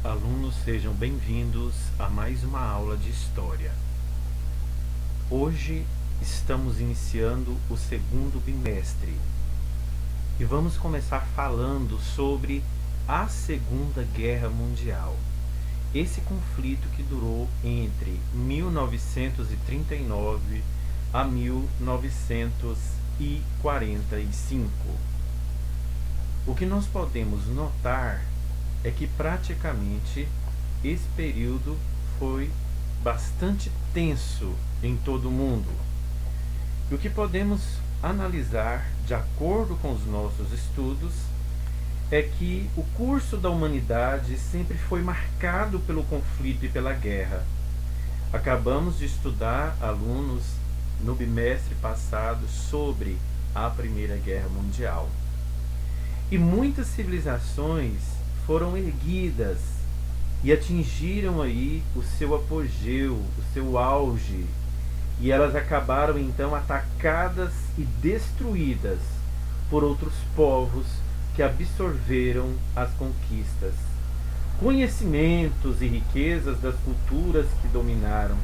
Alunos, sejam bem-vindos a mais uma aula de História. Hoje estamos iniciando o segundo bimestre e vamos começar falando sobre a Segunda Guerra Mundial. Esse conflito que durou entre 1939 a 1945. O que nós podemos notar é que praticamente esse período foi bastante tenso em todo o mundo. E o que podemos analisar, de acordo com os nossos estudos, é que o curso da humanidade sempre foi marcado pelo conflito e pela guerra. Acabamos de estudar, alunos, no bimestre passado, sobre a Primeira Guerra Mundial. E muitas civilizações foram erguidas e atingiram aí o seu apogeu, o seu auge, e elas acabaram então atacadas e destruídas por outros povos que absorveram as conquistas, conhecimentos e riquezas das culturas que dominaram.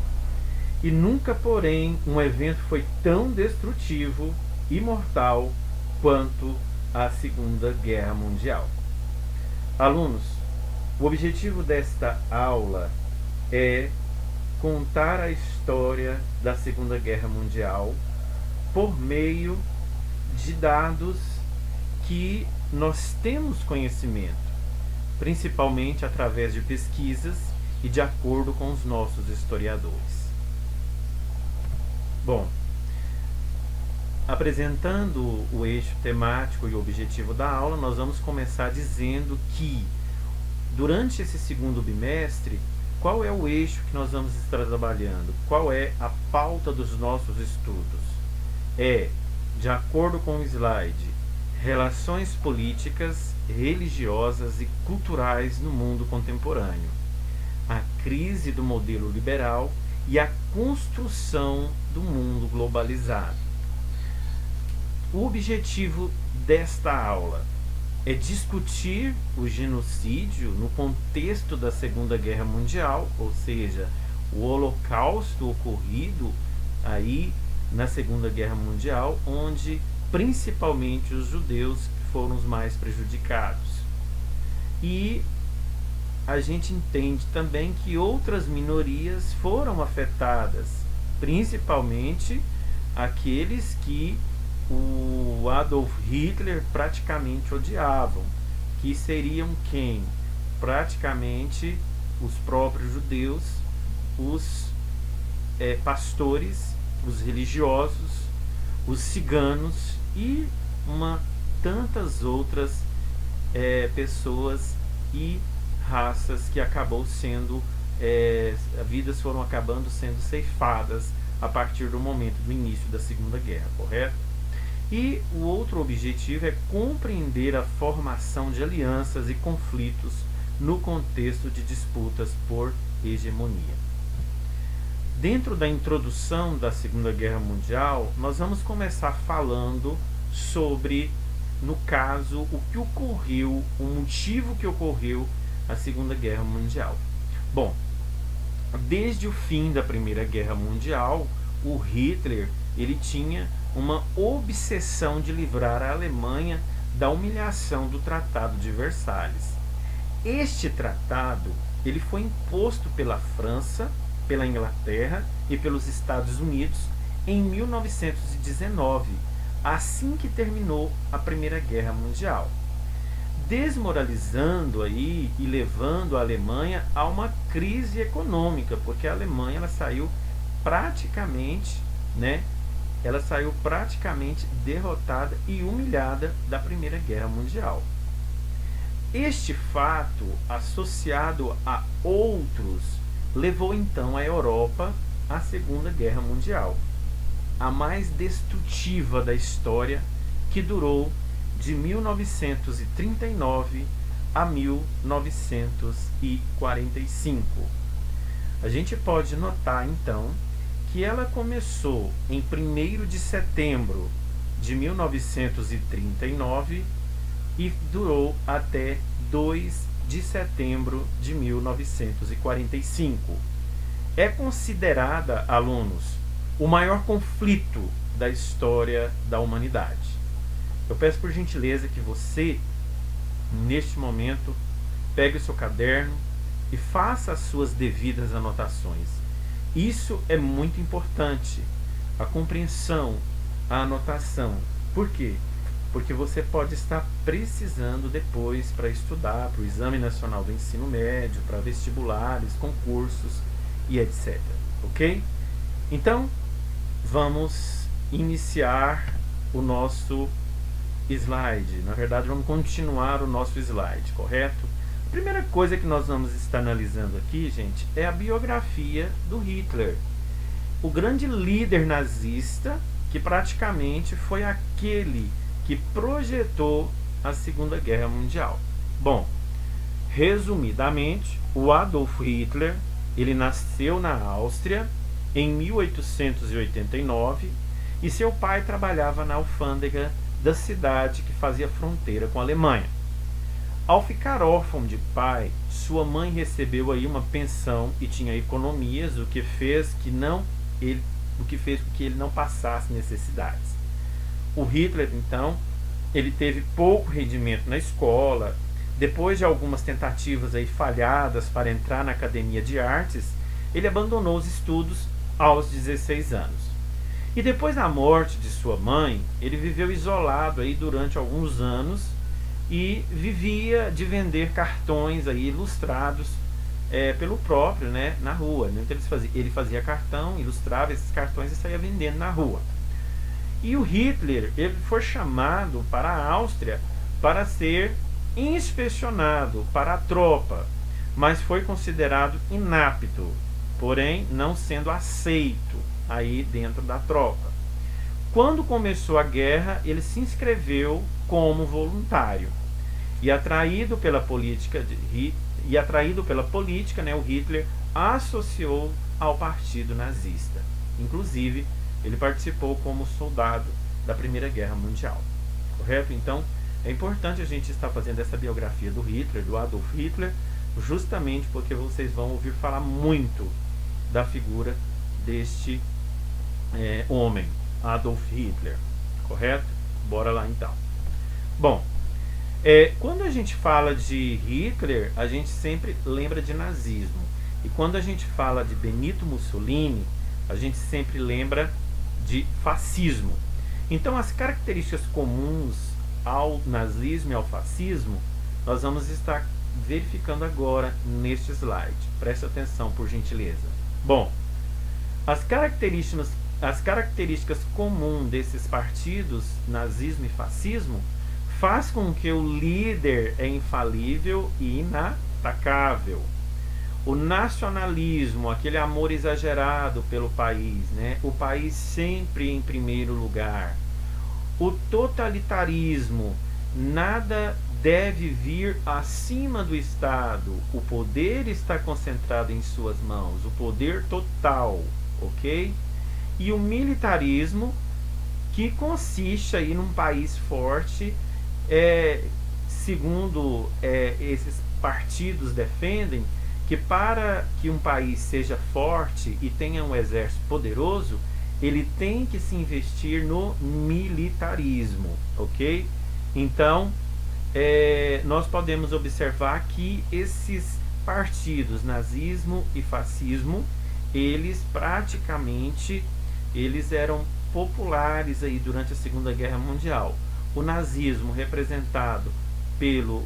E nunca, porém, um evento foi tão destrutivo e mortal quanto a Segunda Guerra Mundial. Alunos, o objetivo desta aula é contar a história da Segunda Guerra Mundial por meio de dados que nós temos conhecimento, principalmente através de pesquisas e de acordo com os nossos historiadores. Bom, apresentando o eixo temático e o objetivo da aula, nós vamos começar dizendo que, durante esse segundo bimestre, qual é o eixo que nós vamos estar trabalhando? Qual é a pauta dos nossos estudos? É, de acordo com o slide, relações políticas, religiosas e culturais no mundo contemporâneo, a crise do modelo liberal e a construção do mundo globalizado. O objetivo desta aula é discutir o genocídio no contexto da Segunda Guerra Mundial, ou seja, o holocausto ocorrido aí na Segunda Guerra Mundial, onde principalmente os judeus foram os mais prejudicados. E a gente entende também que outras minorias foram afetadas, principalmente aqueles que o Adolf Hitler praticamente odiavam, que seriam quem? Praticamente os próprios judeus, os pastores, os religiosos, os ciganos e tantas outras pessoas e raças que acabou sendo, vidas foram acabando sendo ceifadas a partir do momento do início da Segunda Guerra, correto? E o outro objetivo é compreender a formação de alianças e conflitos no contexto de disputas por hegemonia. Dentro da introdução da Segunda Guerra Mundial, nós vamos começar falando sobre, no caso, o que ocorreu, o motivo que ocorreu a Segunda Guerra Mundial. Bom, desde o fim da Primeira Guerra Mundial, o Hitler ele tinha uma obsessão de livrar a Alemanha da humilhação do Tratado de Versalhes. Este tratado ele foi imposto pela França, pela Inglaterra e pelos Estados Unidos em 1919, assim que terminou a Primeira Guerra Mundial, desmoralizando aí e levando a Alemanha a uma crise econômica, porque a Alemanha ela saiu praticamente derrotada e humilhada da Primeira Guerra Mundial. Este fato, associado a outros, levou então a Europa à Segunda Guerra Mundial, a mais destrutiva da história, que durou de 1939 a 1945. A gente pode notar então que ela começou em 1º de setembro de 1939 e durou até 2 de setembro de 1945. É considerada, alunos, o maior conflito da história da humanidade. Eu peço por gentileza que você, neste momento, pegue o seu caderno e faça as suas devidas anotações. Isso é muito importante, a compreensão, a anotação. Por quê? Porque você pode estar precisando depois para estudar para o Exame Nacional do Ensino Médio, para vestibulares, concursos e etc. Ok? Então, vamos iniciar o nosso slide. Na verdade, vamos continuar o nosso slide, correto? A primeira coisa que nós vamos estar analisando aqui, gente, é a biografia do Hitler, o grande líder nazista que praticamente foi aquele que projetou a Segunda Guerra Mundial. Bom, resumidamente, o Adolf Hitler, ele nasceu na Áustria em 1889 e seu pai trabalhava na alfândega da cidade que fazia fronteira com a Alemanha. Ao ficar órfão de pai, sua mãe recebeu aí uma pensão e tinha economias, o que fez com que ele não passasse necessidades. O Hitler, então, ele teve pouco rendimento na escola. Depois de algumas tentativas aí falhadas para entrar na Academia de Artes, ele abandonou os estudos aos 16 anos. E depois da morte de sua mãe, ele viveu isolado aí durante alguns anos e vivia de vender cartões aí ilustrados pelo próprio, né, na rua. Então ele fazia cartão, ilustrava esses cartões e saía vendendo na rua. E o Hitler, ele foi chamado para a Áustria para ser inspecionado para a tropa, mas foi considerado inapto, porém não sendo aceito aí dentro da tropa. Quando começou a guerra, ele se inscreveu como voluntário e atraído pela política, né, o Hitler associou ao partido nazista. Inclusive, ele participou como soldado da Primeira Guerra Mundial. Correto? Então, é importante a gente estar fazendo essa biografia do Hitler, do Adolf Hitler, justamente porque vocês vão ouvir falar muito da figura deste homem, Adolf Hitler. Correto? Bora lá então. Bom, quando a gente fala de Hitler, a gente sempre lembra de nazismo. E quando a gente fala de Benito Mussolini, a gente sempre lembra de fascismo. Então, as características comuns ao nazismo e ao fascismo, nós vamos estar verificando agora neste slide. Preste atenção, por gentileza. Bom, as características comuns desses partidos, nazismo e fascismo, faz com que o líder é infalível e inatacável. O nacionalismo, aquele amor exagerado pelo país, né? O país sempre em primeiro lugar. O totalitarismo, nada deve vir acima do Estado. O poder está concentrado em suas mãos, o poder total, ok? E o militarismo, que consiste aí num país forte, segundo esses partidos defendem, que para que um país seja forte e tenha um exército poderoso, ele tem que se investir no militarismo, ok? Então, nós podemos observar que esses partidos, nazismo e fascismo, eles praticamente eram populares aí durante a Segunda Guerra Mundial. O nazismo representado pelo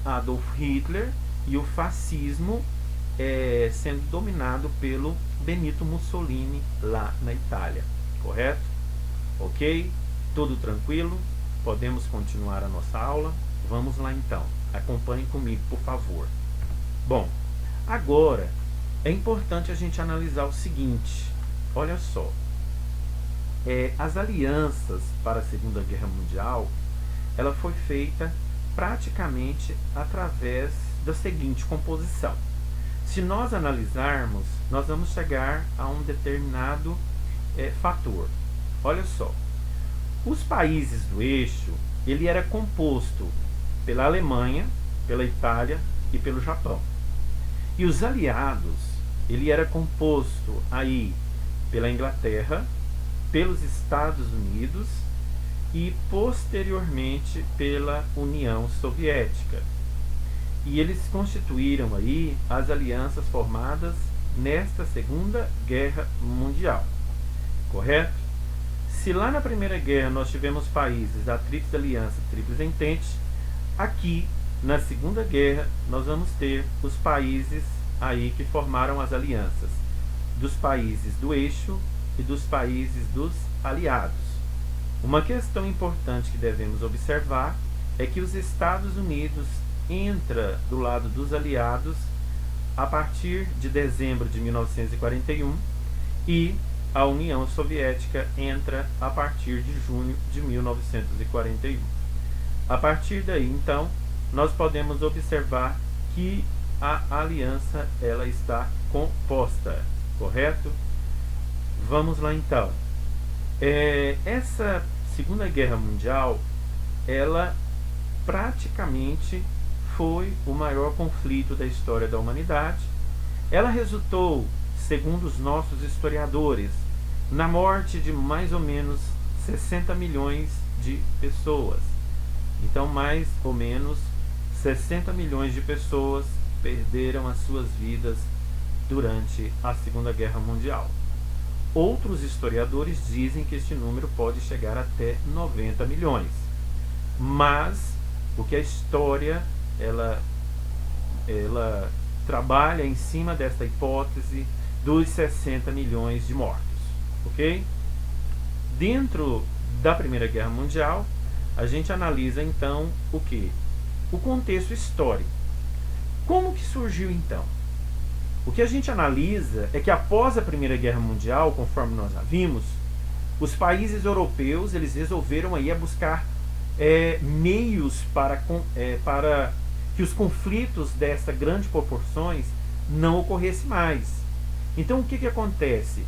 Adolf Hitler, e o fascismo sendo dominado pelo Benito Mussolini lá na Itália. Correto? Ok? Tudo tranquilo? Podemos continuar a nossa aula? Vamos lá então. Acompanhe comigo, por favor. Bom, agora é importante a gente analisar o seguinte. Olha só. As alianças para a Segunda Guerra Mundial, ela foi feita praticamente através da seguinte composição. Se nós analisarmos, nós vamos chegar a um determinado fator. Olha só, os países do eixo, ele era composto pela Alemanha, pela Itália e pelo Japão. E os aliados, ele era composto aí pela Inglaterra, pelos Estados Unidos e posteriormente pela União Soviética. E eles constituíram aí as alianças formadas nesta Segunda Guerra Mundial, correto? Se lá na Primeira Guerra nós tivemos países da Tríplice Aliança, Tríplice Entente, aqui na Segunda Guerra nós vamos ter os países aí que formaram as alianças dos países do eixo e dos países dos aliados. Uma questão importante que devemos observar é que os Estados Unidos entra do lado dos aliados a partir de dezembro de 1941 e a União Soviética entra a partir de junho de 1941. A partir daí, então, nós podemos observar que a aliança ela está composta, correto? Vamos lá então. Essa Segunda Guerra Mundial, ela praticamente foi o maior conflito da história da humanidade. Ela resultou, segundo os nossos historiadores, na morte de mais ou menos 60 milhões de pessoas. Então, mais ou menos 60 milhões de pessoas perderam as suas vidas durante a Segunda Guerra Mundial. Outros historiadores dizem que este número pode chegar até 90 milhões. Mas o que a história ela trabalha em cima desta hipótese dos 60 milhões de mortos, ok? Dentro da Primeira Guerra Mundial, a gente analisa então o que? O contexto histórico. Como que surgiu então? O que a gente analisa é que após a Primeira Guerra Mundial, conforme nós já vimos, os países europeus eles resolveram aí buscar meios para que os conflitos dessas grandes proporções não ocorressem mais. Então o que acontece?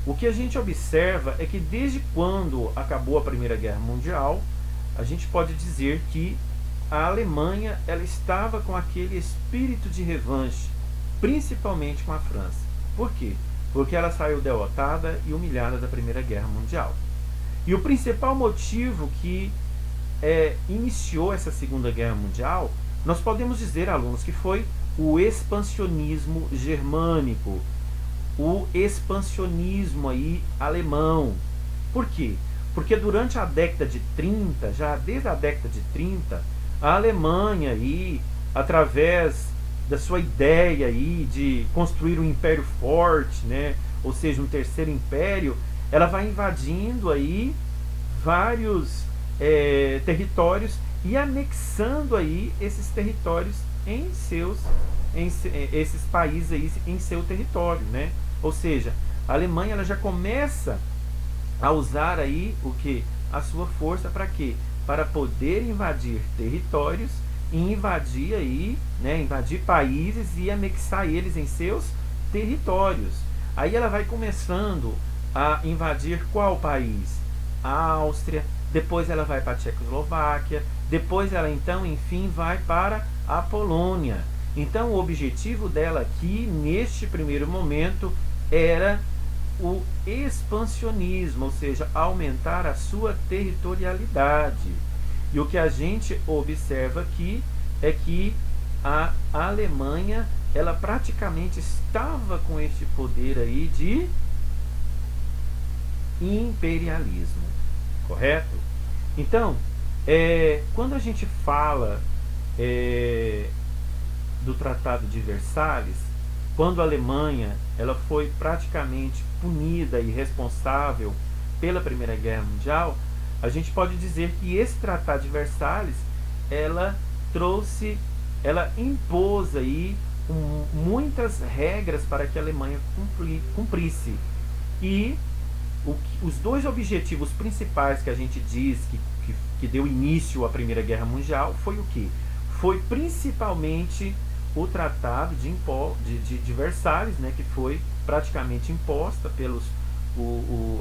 O que a gente observa é que desde quando acabou a Primeira Guerra Mundial, a gente pode dizer que a Alemanha ela estava com aquele espírito de revanche, principalmente com a França. Por quê? Porque ela saiu derrotada e humilhada da Primeira Guerra Mundial. E o principal motivo que iniciou essa Segunda Guerra Mundial, nós podemos dizer, alunos, que foi o expansionismo germânico, o expansionismo aí alemão. Por quê? Porque durante a década de 30, já desde a década de 30, a Alemanha aí, através da sua ideia aí de construir um império forte, né, ou seja, um terceiro império, ela vai invadindo aí vários territórios e anexando aí esses territórios esses países aí em seu território, né? Ou seja, a Alemanha ela já começa a usar aí o que? A sua força para quê? Para poder invadir territórios e invadir aí, né, invadir países e anexar eles em seus territórios. Aí ela vai começando a invadir qual país? A Áustria, depois ela vai para a Tchecoslováquia, depois ela então, enfim, vai para a Polônia. Então o objetivo dela aqui, neste primeiro momento, era o expansionismo, ou seja, aumentar a sua territorialidade. E o que a gente observa aqui é que a Alemanha, ela praticamente estava com este poder aí de imperialismo, correto? Então, quando a gente fala do Tratado de Versalhes, quando a Alemanha ela foi praticamente punida e responsável pela Primeira Guerra Mundial, a gente pode dizer que esse Tratado de Versalhes ela impôs aí muitas regras para que a Alemanha cumprisse. E os dois objetivos principais que a gente diz que deu início à Primeira Guerra Mundial foi o quê? Foi principalmente o Tratado de Versalhes, né, que foi praticamente imposta pelos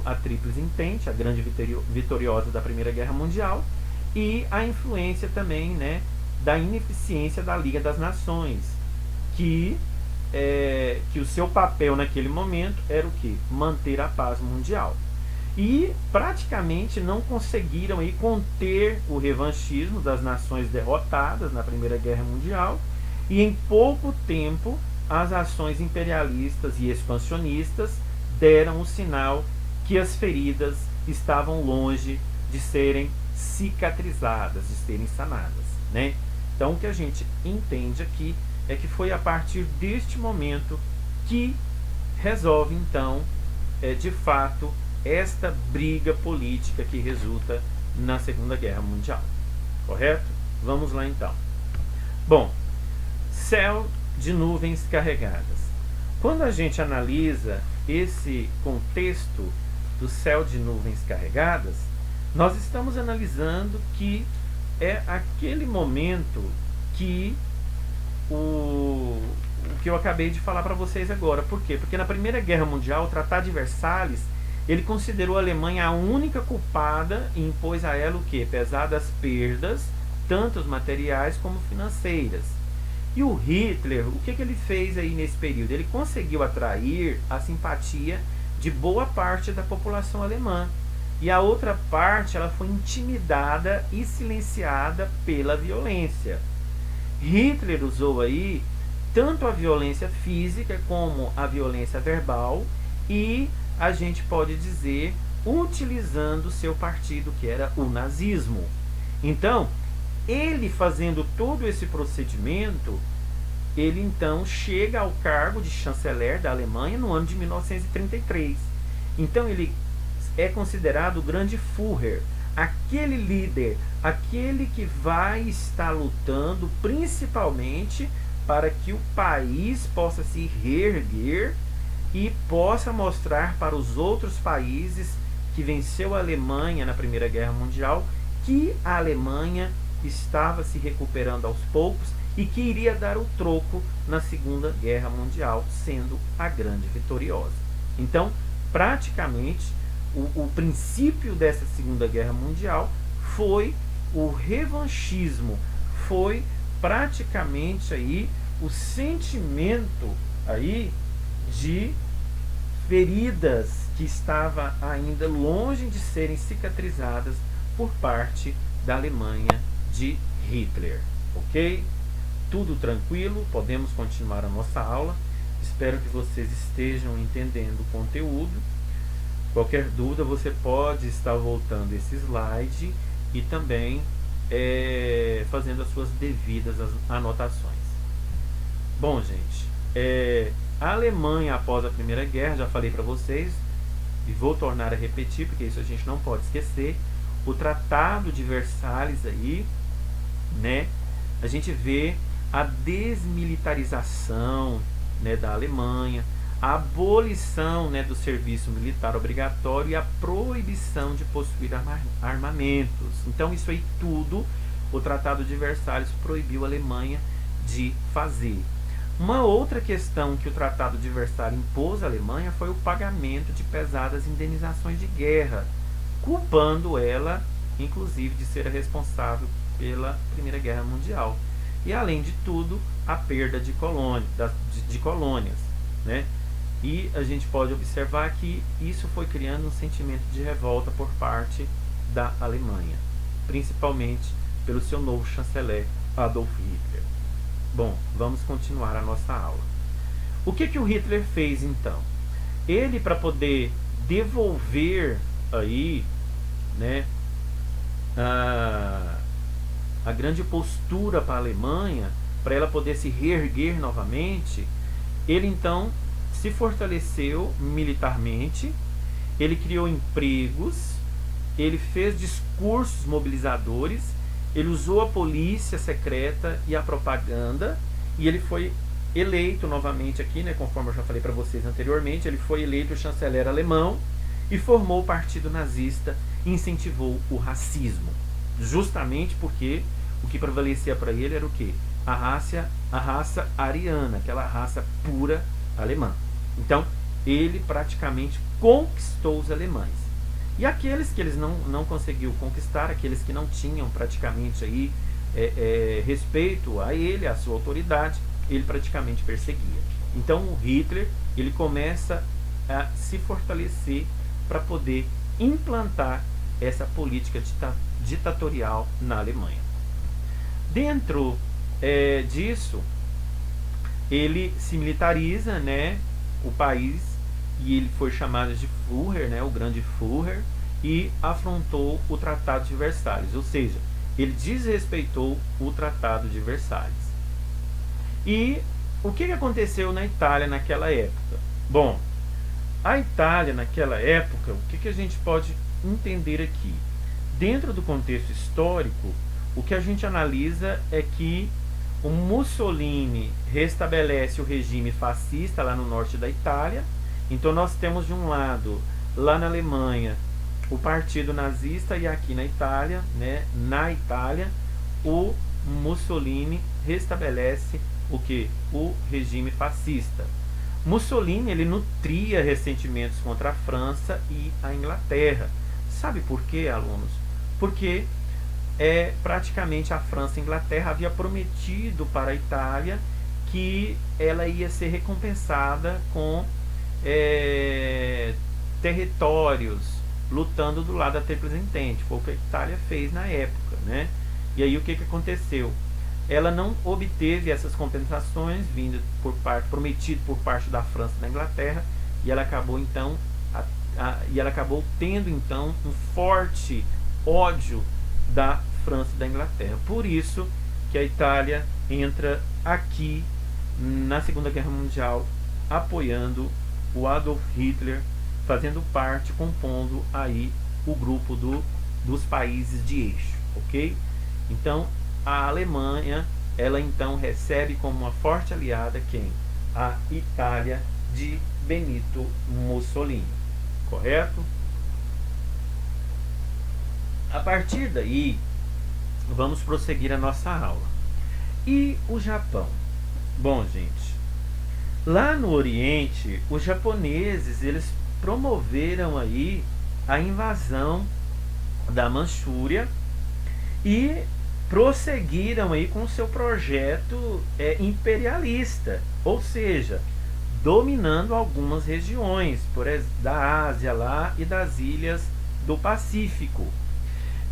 a Tríplice Entente, a grande vitoriosa da Primeira Guerra Mundial, e a influência também, né, da ineficiência da Liga das Nações, que o seu papel naquele momento era o quê? Manter a paz mundial. E praticamente não conseguiram aí conter o revanchismo das nações derrotadas na Primeira Guerra Mundial, e em pouco tempo as ações imperialistas e expansionistas deram o sinal que as feridas estavam longe de serem cicatrizadas, de serem sanadas, né? Então o que a gente entende aqui é que foi a partir deste momento que resolve então, de fato, esta briga política que resulta na Segunda Guerra Mundial. Correto? Vamos lá então. Bom, céu de nuvens carregadas. Quando a gente analisa esse contexto do céu de nuvens carregadas, nós estamos analisando que é aquele momento que o que eu acabei de falar para vocês agora. Por quê? Porque na Primeira Guerra Mundial, o Tratado de Versalhes, ele considerou a Alemanha a única culpada e impôs a ela o quê? Pesadas perdas, tanto materiais como financeiras. E o Hitler, o que ele fez aí nesse período? Ele conseguiu atrair a simpatia de boa parte da população alemã. E a outra parte, ela foi intimidada e silenciada pela violência. Hitler usou aí tanto a violência física como a violência verbal, e a gente pode dizer, utilizando o seu partido, que era o nazismo. Então, ele fazendo todo esse procedimento, ele então chega ao cargo de chanceler da Alemanha no ano de 1933. Então ele é considerado o grande Führer, aquele líder, aquele que vai estar lutando principalmente para que o país possa se reerguer e possa mostrar para os outros países que venceu a Alemanha na Primeira Guerra Mundial que a Alemanha estava se recuperando aos poucos e que iria dar o troco na Segunda Guerra Mundial, sendo a grande vitoriosa. Então, praticamente, o princípio dessa Segunda Guerra Mundial foi o revanchismo, foi praticamente aí o sentimento aí de feridas que estava ainda longe de serem cicatrizadas por parte da Alemanha de Hitler. Ok? Tudo tranquilo, podemos continuar a nossa aula. Espero que vocês estejam entendendo o conteúdo. Qualquer dúvida, você pode estar voltando esse slide e também fazendo as suas devidas anotações. Bom, gente, a Alemanha, após a Primeira Guerra, já falei para vocês, e vou tornar a repetir, porque isso a gente não pode esquecer, o Tratado de Versalhes aí, né, a gente vê a desmilitarização, né, da Alemanha, a abolição, né, do serviço militar obrigatório e a proibição de possuir armamentos. Então isso aí tudo o Tratado de Versalhes proibiu a Alemanha de fazer. Uma outra questão que o Tratado de Versalhes impôs à Alemanha foi o pagamento de pesadas indenizações de guerra, culpando ela, inclusive, de ser a responsável pela Primeira Guerra Mundial. E, além de tudo, a perda de colônias, né? E a gente pode observar que isso foi criando um sentimento de revolta por parte da Alemanha, principalmente pelo seu novo chanceler, Adolf Hitler. Bom, vamos continuar a nossa aula. O que o Hitler fez então? Ele, para poder devolver aí, né, a grande postura para a Alemanha, para ela poder se reerguer novamente, ele então se fortaleceu militarmente, ele criou empregos, ele fez discursos mobilizadores, ele usou a polícia secreta e a propaganda, e ele foi eleito novamente aqui, né, conforme eu já falei para vocês anteriormente, ele foi eleito chanceler alemão e formou o partido nazista e incentivou o racismo, justamente porque o que prevalecia para ele era o quê? A raça ariana, aquela raça pura alemã. Então, ele praticamente conquistou os alemães. E aqueles que eles não conseguiu conquistar, aqueles que não tinham praticamente aí respeito a ele, a sua autoridade, ele praticamente perseguia. Então o Hitler, ele começa a se fortalecer para poder implantar essa política ditatorial na Alemanha. Dentro disso, ele se militariza, né, o país, e ele foi chamado de Führer, né, o grande Führer, e afrontou o Tratado de Versalhes, ou seja, ele desrespeitou o Tratado de Versalhes. E o que aconteceu na Itália naquela época? Bom, a Itália naquela época, o que a gente pode entender aqui? Dentro do contexto histórico, o que a gente analisa é que o Mussolini restabelece o regime fascista lá no norte da Itália. Então nós temos de um lado, lá na Alemanha, o partido nazista, e aqui na Itália, né, na Itália, o Mussolini restabelece o que? O regime fascista. Mussolini, ele nutria ressentimentos contra a França e a Inglaterra. Sabe por quê, alunos? Porque praticamente a França e a Inglaterra havia prometido para a Itália que ela ia ser recompensada com territórios, lutando do lado da Tríplice Entente. Foi o que a Itália fez na época, né? E aí o que aconteceu? Ela não obteve essas compensações vindas prometido por parte da França e da Inglaterra, e ela acabou então tendo então um forte ódio da França e da Inglaterra. Por isso que a Itália entra aqui na Segunda Guerra Mundial apoiando o Adolf Hitler, fazendo parte, compondo aí o grupo dos países de eixo, ok? Então a Alemanha, ela então recebe como uma forte aliada quem? A Itália de Benito Mussolini, correto? A partir daí, vamos prosseguir a nossa aula. E o Japão? Bom, gente, lá no Oriente, os japoneses, eles promoveram aí a invasão da Manchúria e prosseguiram aí com o seu projeto imperialista, ou seja, dominando algumas regiões da Ásia lá e das ilhas do Pacífico.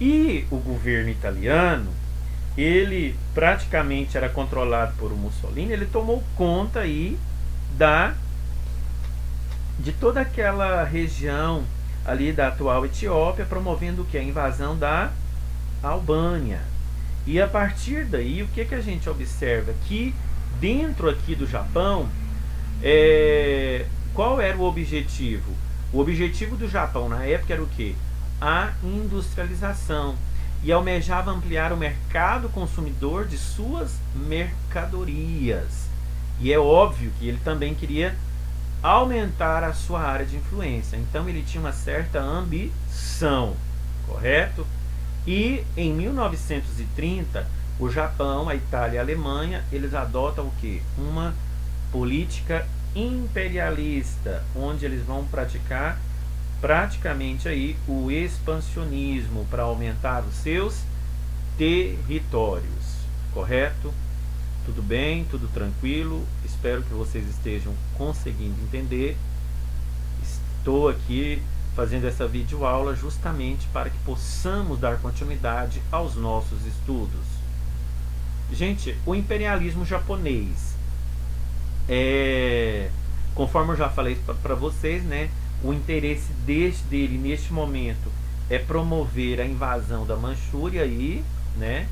E o governo italiano, ele praticamente era controlado por Mussolini. Ele tomou conta aí de toda aquela região ali da atual Etiópia, promovendo o que? A invasão da Albânia. E a partir daí, o que a gente observa? Que dentro aqui do Japão, qual era o objetivo? O objetivo do Japão na época era o que? A industrialização, e almejava ampliar o mercado consumidor de suas mercadorias. E é óbvio que ele também queria aumentar a sua área de influência. Então ele tinha uma certa ambição, correto? E em 1930, o Japão, a Itália e a Alemanha, eles adotam o que? Uma política imperialista, onde eles vão praticar praticamente aí o expansionismo para aumentar os seus territórios, correto? Tudo bem, tudo tranquilo? Espero que vocês estejam conseguindo entender. Estou aqui fazendo essa videoaula justamente para que possamos dar continuidade aos nossos estudos. Gente, o imperialismo japonês, conforme eu já falei para vocês, né? O interesse dele neste momento é promover a invasão da Manchúria aí, né?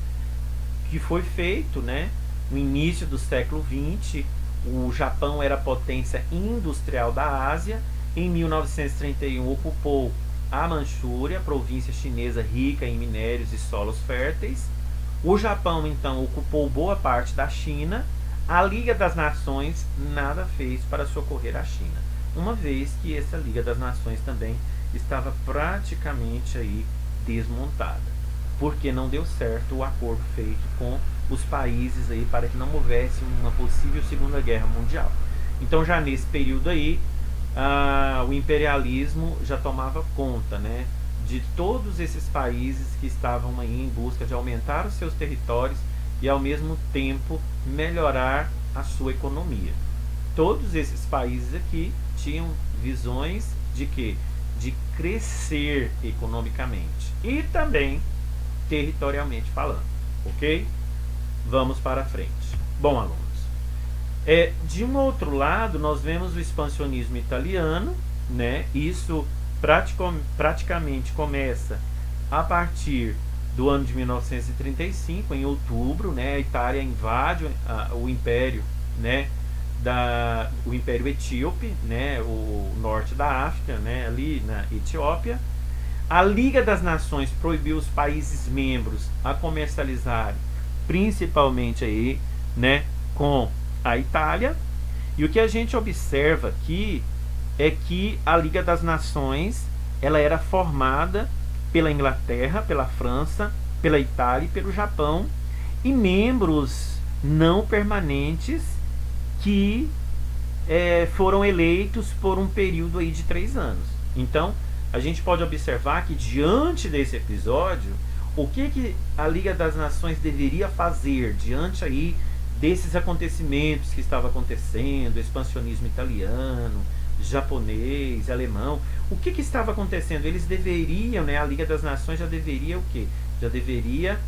Que foi feito, né? No início do século XX, o Japão era a potência industrial da Ásia. Em 1931 ocupou a Manchúria, província chinesa rica em minérios e solos férteis. O Japão então ocupou boa parte da China. A Liga das Nações nada fez para socorrer a China, uma vez que essa Liga das Nações também estava praticamente aí desmontada, porque não deu certo o acordo feito com os países aí para que não houvesse uma possível Segunda Guerra Mundial. Então já nesse período aí, o imperialismo já tomava conta, né, de todos esses países que estavam aí em busca de aumentar os seus territórios e ao mesmo tempo melhorar a sua economia. Todos esses países aqui tinham visões de quê? De crescer economicamente e também territorialmente falando, ok? Vamos para frente. Bom, alunos, de um outro lado nós vemos o expansionismo italiano, né? Isso praticamente começa a partir do ano de 1935, em outubro, né? A Itália invade o Império, né? O Império Etíope, né? O norte da África, né? Ali na Etiópia. A Liga das Nações proibiu os países membros a comercializarem, principalmente aí, né? Com a Itália. E o que a gente observa aqui é que a Liga das Nações ela era formada pela Inglaterra, pela França, pela Itália e pelo Japão, e membros não permanentes que foram eleitos por um período aí de 3 anos. Então, a gente pode observar que diante desse episódio, o que a Liga das Nações deveria fazer diante aí desses acontecimentos que estavam acontecendo, expansionismo italiano, japonês, alemão, o que estava acontecendo? Eles deveriam, né, a Liga das Nações já deveria o quê? Já deveria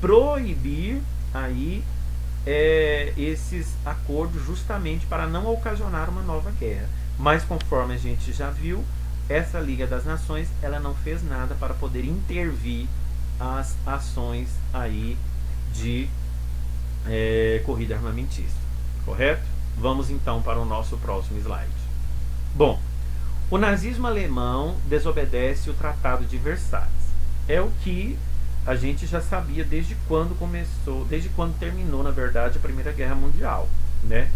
proibir aí esses acordos justamente para não ocasionar uma nova guerra. Mas conforme a gente já viu, essa Liga das Nações ela não fez nada para poder intervir as ações aí de corrida armamentista, correto? Vamos então para o nosso próximo slide. Bom, o nazismo alemão desobedece o Tratado de Versalhes. É o que a gente já sabia desde quando terminou, na verdade, a Primeira Guerra Mundial, né?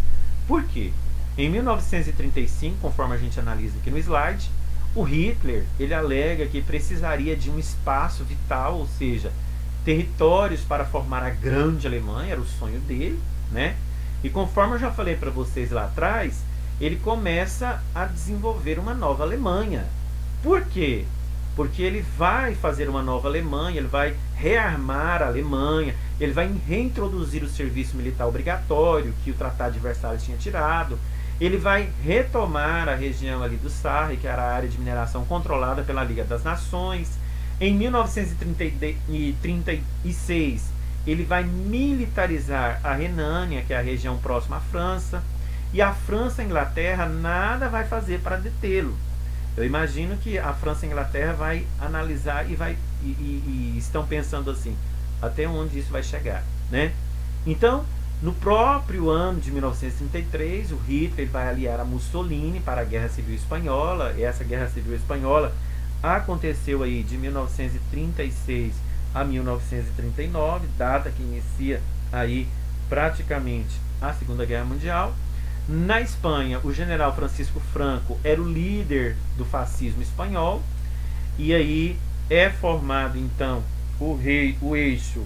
Por quê? Em 1935, conforme a gente analisa aqui no slide, o Hitler, ele alega que precisaria de um espaço vital, ou seja, territórios para formar a grande Alemanha, era o sonho dele, né? E conforme eu já falei para vocês lá atrás, ele começa a desenvolver uma nova Alemanha. Por quê? Porque ele vai fazer uma nova Alemanha, ele vai rearmar a Alemanha, ele vai reintroduzir o serviço militar obrigatório que o Tratado de Versalhes tinha tirado, ele vai retomar a região ali do Sarre, que era a área de mineração controlada pela Liga das Nações. Em 1936, ele vai militarizar a Renânia, que é a região próxima à França, e a França e a Inglaterra nada vai fazer para detê-lo. Eu imagino que a França e a Inglaterra vai analisar e estão pensando assim, até onde isso vai chegar, né? Então, no próprio ano de 1933, o Hitler vai aliar a Mussolini para a Guerra Civil Espanhola, e essa Guerra Civil Espanhola aconteceu aí de 1936 a 1939, data que inicia aí praticamente a Segunda Guerra Mundial. Na Espanha, o general Francisco Franco era o líder do fascismo espanhol, e aí é formado então o eixo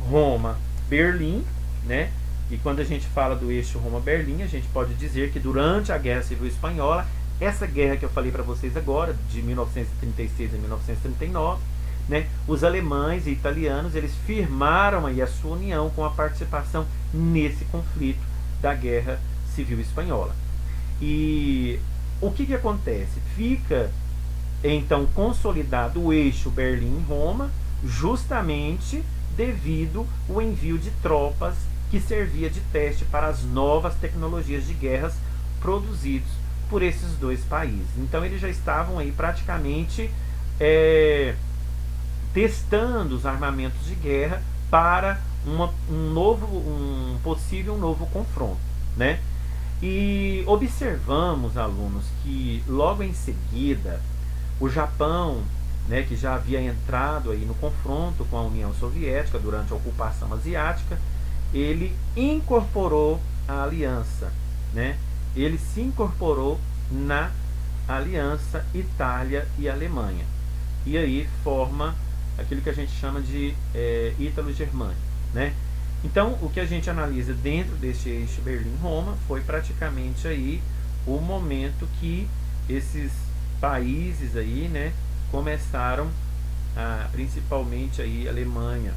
Roma-Berlim, né? E quando a gente fala do eixo Roma-Berlim, a gente pode dizer que durante a Guerra Civil Espanhola, essa guerra que eu falei para vocês agora, de 1936 a 1939, né, os alemães e italianos, eles firmaram aí a sua união com a participação nesse conflito da Guerra Civil Espanhola. E o que acontece? Fica então consolidado o eixo Berlim-Roma, justamente devido ao envio de tropas que servia de teste para as novas tecnologias de guerras produzidos por esses dois países. Então eles já estavam aí praticamente testando os armamentos de guerra para um possível novo confronto, né? E observamos, alunos, que logo em seguida o Japão, né, que já havia entrado aí no confronto com a União Soviética durante a ocupação asiática, ele incorporou a aliança, né? Ele se incorporou na aliança Itália e Alemanha. E aí forma aquilo que a gente chama de ítalo-germânico, né? Então, o que a gente analisa dentro desse eixo Berlim-Roma foi praticamente aí o momento que esses países aí, né, começaram principalmente aí Alemanha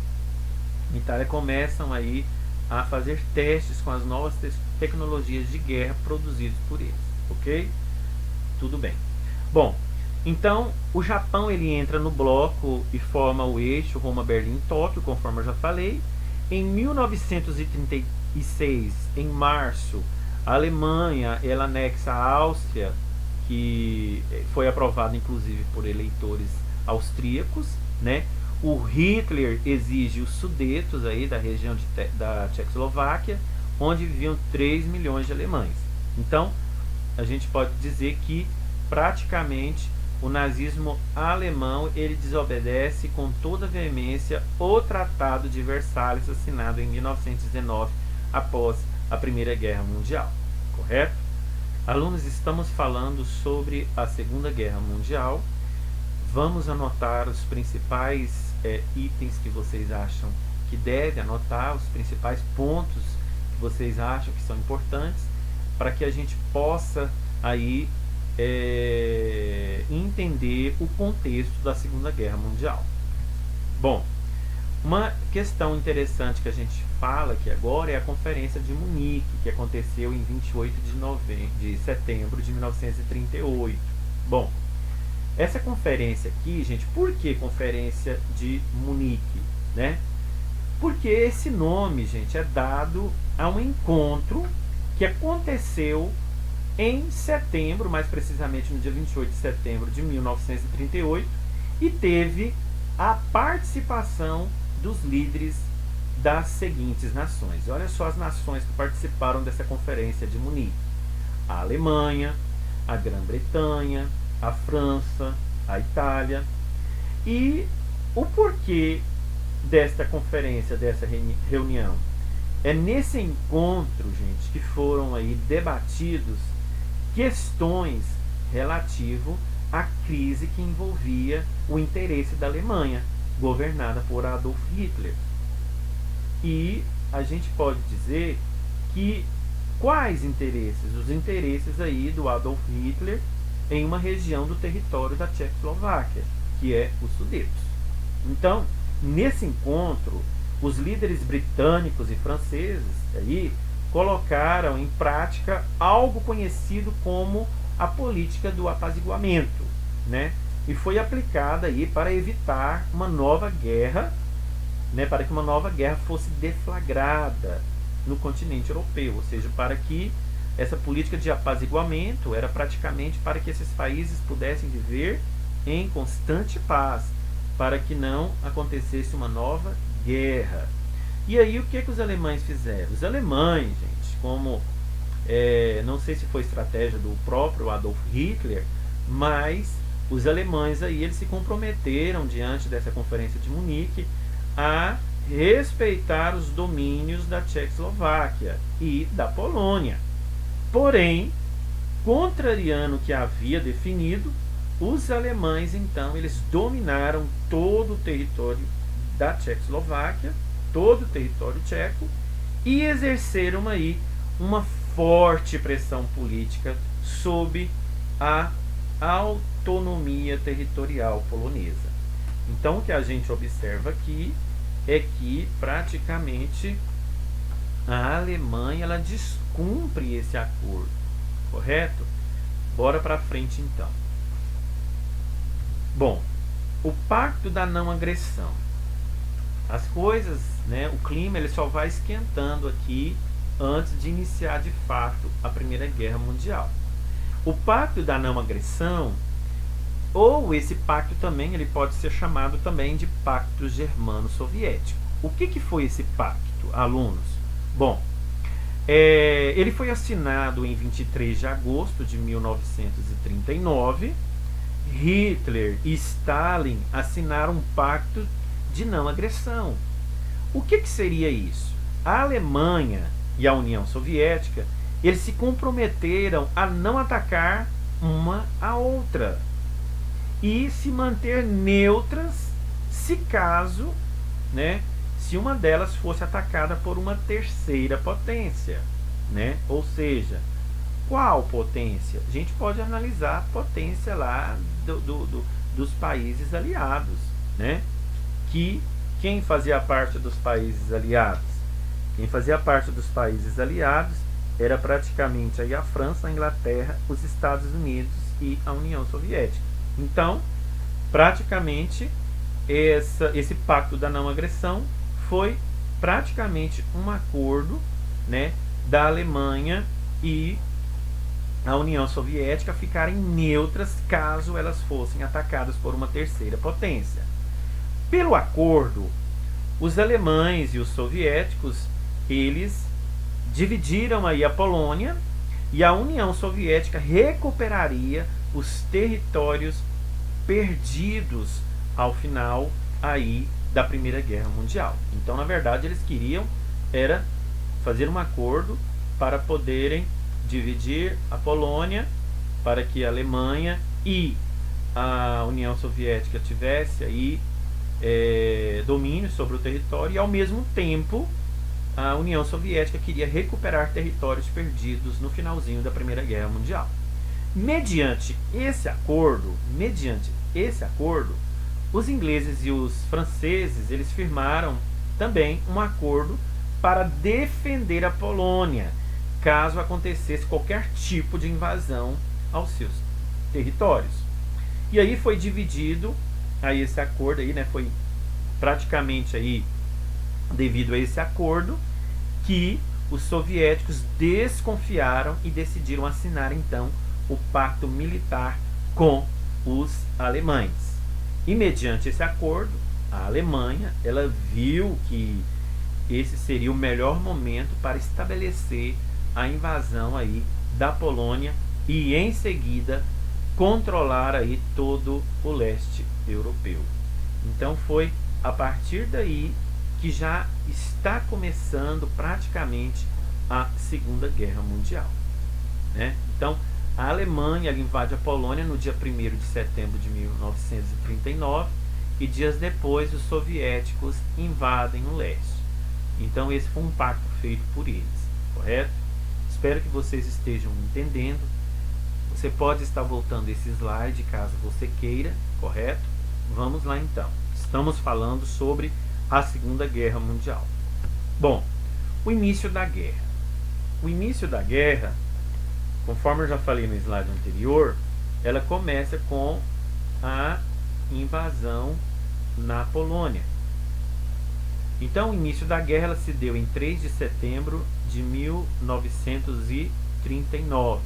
e Itália, começam aí a fazer testes com as novas tecnologias de guerra produzidas por eles, ok? Tudo bem. Bom, então o Japão ele entra no bloco e forma o eixo Roma-Berlim-Tóquio, conforme eu já falei. Em 1936, em março, a Alemanha ela anexa a Áustria, que foi aprovado inclusive por eleitores austríacos, né? O Hitler exige os Sudetos aí da região da Tchecoslováquia, onde viviam 3 milhões de alemães. Então, a gente pode dizer que praticamente o nazismo alemão ele desobedece com toda veemência o Tratado de Versalhes, assinado em 1919, após a Primeira Guerra Mundial. Correto? Alunos, estamos falando sobre a Segunda Guerra Mundial. Vamos anotar os principais itens que vocês acham que deve anotar, os principais pontos que vocês acham que são importantes, para que a gente possa aí entender o contexto da Segunda Guerra Mundial. Bom, uma questão interessante que a gente fala aqui agora é a Conferência de Munique, que aconteceu em 28 de setembro de 1938. Bom, essa conferência aqui, gente, por que Conferência de Munique, né? Porque esse nome, gente, é dado a um encontro que aconteceu em setembro, mais precisamente no dia 28 de setembro de 1938, e teve a participação dos líderes das seguintes nações. Olha só as nações que participaram dessa Conferência de Munique: a Alemanha, a Grã-Bretanha, a França, a Itália. E o porquê desta conferência, dessa reunião? É nesse encontro, gente, que foram aí debatidos questões relativo à crise que envolvia o interesse da Alemanha, governada por Adolf Hitler. E a gente pode dizer que quais interesses? Os interesses aí do Adolf Hitler em uma região do território da Tchecoslováquia, que é os Sudetos. Então, nesse encontro, os líderes britânicos e franceses aí colocaram em prática algo conhecido como a política do apaziguamento, né? E foi aplicada aí para evitar uma nova guerra, né? Para que uma nova guerra fosse deflagrada no continente europeu, ou seja, para que essa política de apaziguamento era praticamente para que esses países pudessem viver em constante paz, para que não acontecesse uma nova guerra. E aí o que os alemães fizeram? Os alemães, gente, como não sei se foi estratégia do próprio Adolf Hitler, mas os alemães aí eles se comprometeram diante dessa Conferência de Munique a respeitar os domínios da Tchecoslováquia e da Polônia. Porém, contrariando o que havia definido, os alemães então eles dominaram todo o território da Tchecoslováquia, todo o território tcheco, e exerceram aí uma forte pressão política sob a autonomia territorial polonesa. Então o que a gente observa aqui é que praticamente a Alemanha ela descumpre esse acordo, correto? Bora para frente então. Bom, o Pacto da Não Agressão. As coisas, né, o clima ele só vai esquentando aqui antes de iniciar de fato a Primeira Guerra Mundial. O Pacto da Não Agressão, ou esse pacto também, ele pode ser chamado também de Pacto Germano-Soviético. O que foi esse pacto, alunos? Bom, ele foi assinado em 23 de agosto de 1939. Hitler e Stalin assinaram um pacto de não agressão. O que seria isso? A Alemanha e a União Soviética, eles se comprometeram a não atacar uma a outra e se manter neutras se caso, né, se uma delas fosse atacada por uma terceira potência, né? Ou seja, qual potência? A gente pode analisar a potência lá dos países aliados, né? Que quem fazia parte dos países aliados? Quem fazia parte dos países aliados era praticamente aí a França, a Inglaterra, os Estados Unidos e a União Soviética. Então, praticamente, esse pacto da não agressão foi praticamente um acordo, né, da Alemanha e a União Soviética ficarem neutras caso elas fossem atacadas por uma terceira potência. Pelo acordo, os alemães e os soviéticos, eles dividiram aí a Polônia e a União Soviética recuperaria os territórios perdidos ao final aí da Primeira Guerra Mundial. Então, na verdade, eles queriam era fazer um acordo para poderem dividir a Polônia, para que a Alemanha e a União Soviética tivesse aí domínio sobre o território, e ao mesmo tempo a União Soviética queria recuperar territórios perdidos no finalzinho da Primeira Guerra Mundial. Mediante esse acordo, os ingleses e os franceses, eles firmaram também um acordo para defender a Polônia, caso acontecesse qualquer tipo de invasão aos seus territórios. E aí foi dividido aí esse acordo aí, né, foi praticamente aí devido a esse acordo que os soviéticos desconfiaram e decidiram assinar então o pacto militar com os alemães. E mediante esse acordo, a Alemanha, ela viu que esse seria o melhor momento para estabelecer a invasão aí da Polônia e em seguida controlar aí todo o leste europeu. Então foi a partir daí que já está começando praticamente a Segunda Guerra Mundial, né? Então a Alemanha invade a Polônia no dia 1º de setembro de 1939 e dias depois os soviéticos invadem o leste. Então esse foi um pacto feito por eles, correto? Espero que vocês estejam entendendo. Você pode estar voltando esse slide caso você queira, correto? Vamos lá então. Estamos falando sobre a Segunda Guerra Mundial. Bom, o início da guerra. O início da guerra, conforme eu já falei no slide anterior, ela começa com a invasão na Polônia. Então, o início da guerra ela se deu em 3 de setembro de 1939.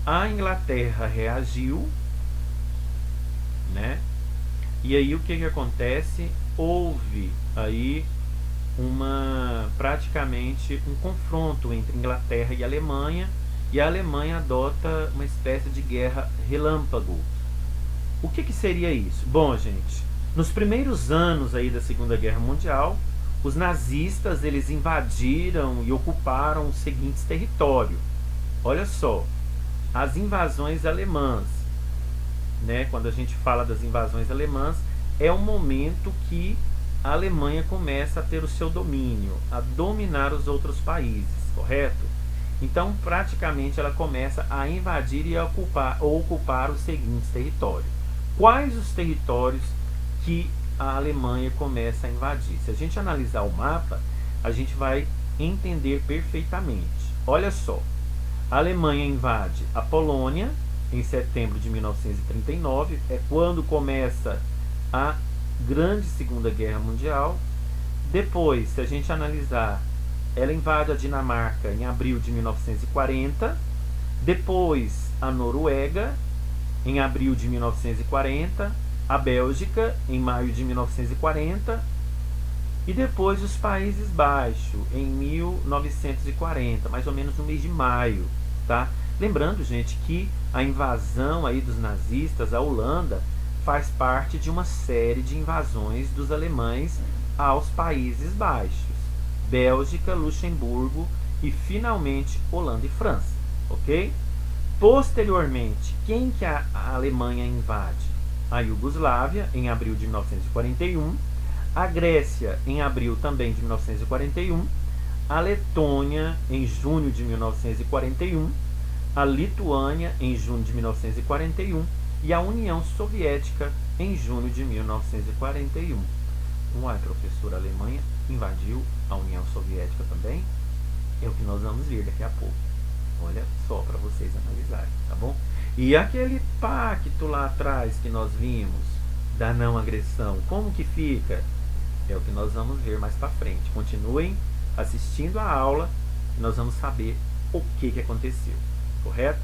A Inglaterra reagiu, né? E aí o que acontece? Houve aí praticamente um confronto entre Inglaterra e Alemanha, e a Alemanha adota uma espécie de guerra relâmpago. O que seria isso? Bom, gente, nos primeiros anos aí da Segunda Guerra Mundial, os nazistas eles invadiram e ocuparam os seguintes territórios. Olha só, as invasões alemãs, né? Quando a gente fala das invasões alemãs, é o momento que a Alemanha começa a ter o seu domínio, a dominar os outros países, correto? Então, praticamente, ela começa a invadir e a ocupar os seguintes territórios. Quais os territórios que a Alemanha começa a invadir? Se a gente analisar o mapa, a gente vai entender perfeitamente. Olha só, a Alemanha invade a Polônia em setembro de 1939, é quando começa a grande Segunda Guerra Mundial. Depois, se a gente analisar, ela invade a Dinamarca em abril de 1940, depois a Noruega em abril de 1940, a Bélgica em maio de 1940 e depois os Países Baixos em 1940, mais ou menos no mês de maio, tá? Lembrando, gente, que a invasão aí dos nazistas à Holanda faz parte de uma série de invasões dos alemães aos Países Baixos, Bélgica, Luxemburgo e finalmente Holanda e França, ok? Posteriormente, quem que a Alemanha invade? A Iugoslávia em abril de 1941, a Grécia em abril também de 1941, a Letônia em junho de 1941, a Lituânia em junho de 1941 e a União Soviética em junho de 1941. Uai, professor, a Alemanha invadiu a União Soviética também? É o que nós vamos ver daqui a pouco. Olha só para vocês analisarem, tá bom? E aquele pacto lá atrás que nós vimos, da não agressão, como que fica? É o que nós vamos ver mais para frente. Continuem assistindo a aula e nós vamos saber o que aconteceu. Correto?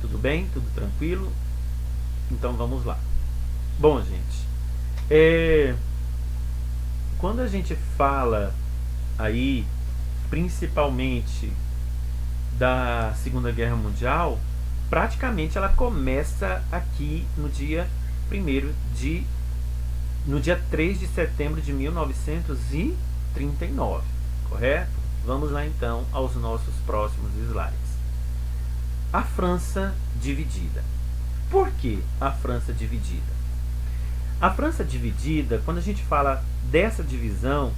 Tudo bem? Tudo tranquilo? Então vamos lá. Bom, gente, quando a gente fala aí, principalmente da Segunda Guerra Mundial, praticamente ela começa aqui no dia 3 de setembro de 1939, correto? Vamos lá então aos nossos próximos slides. A França dividida. Por que a França dividida? A França dividida, quando a gente fala dessa divisão,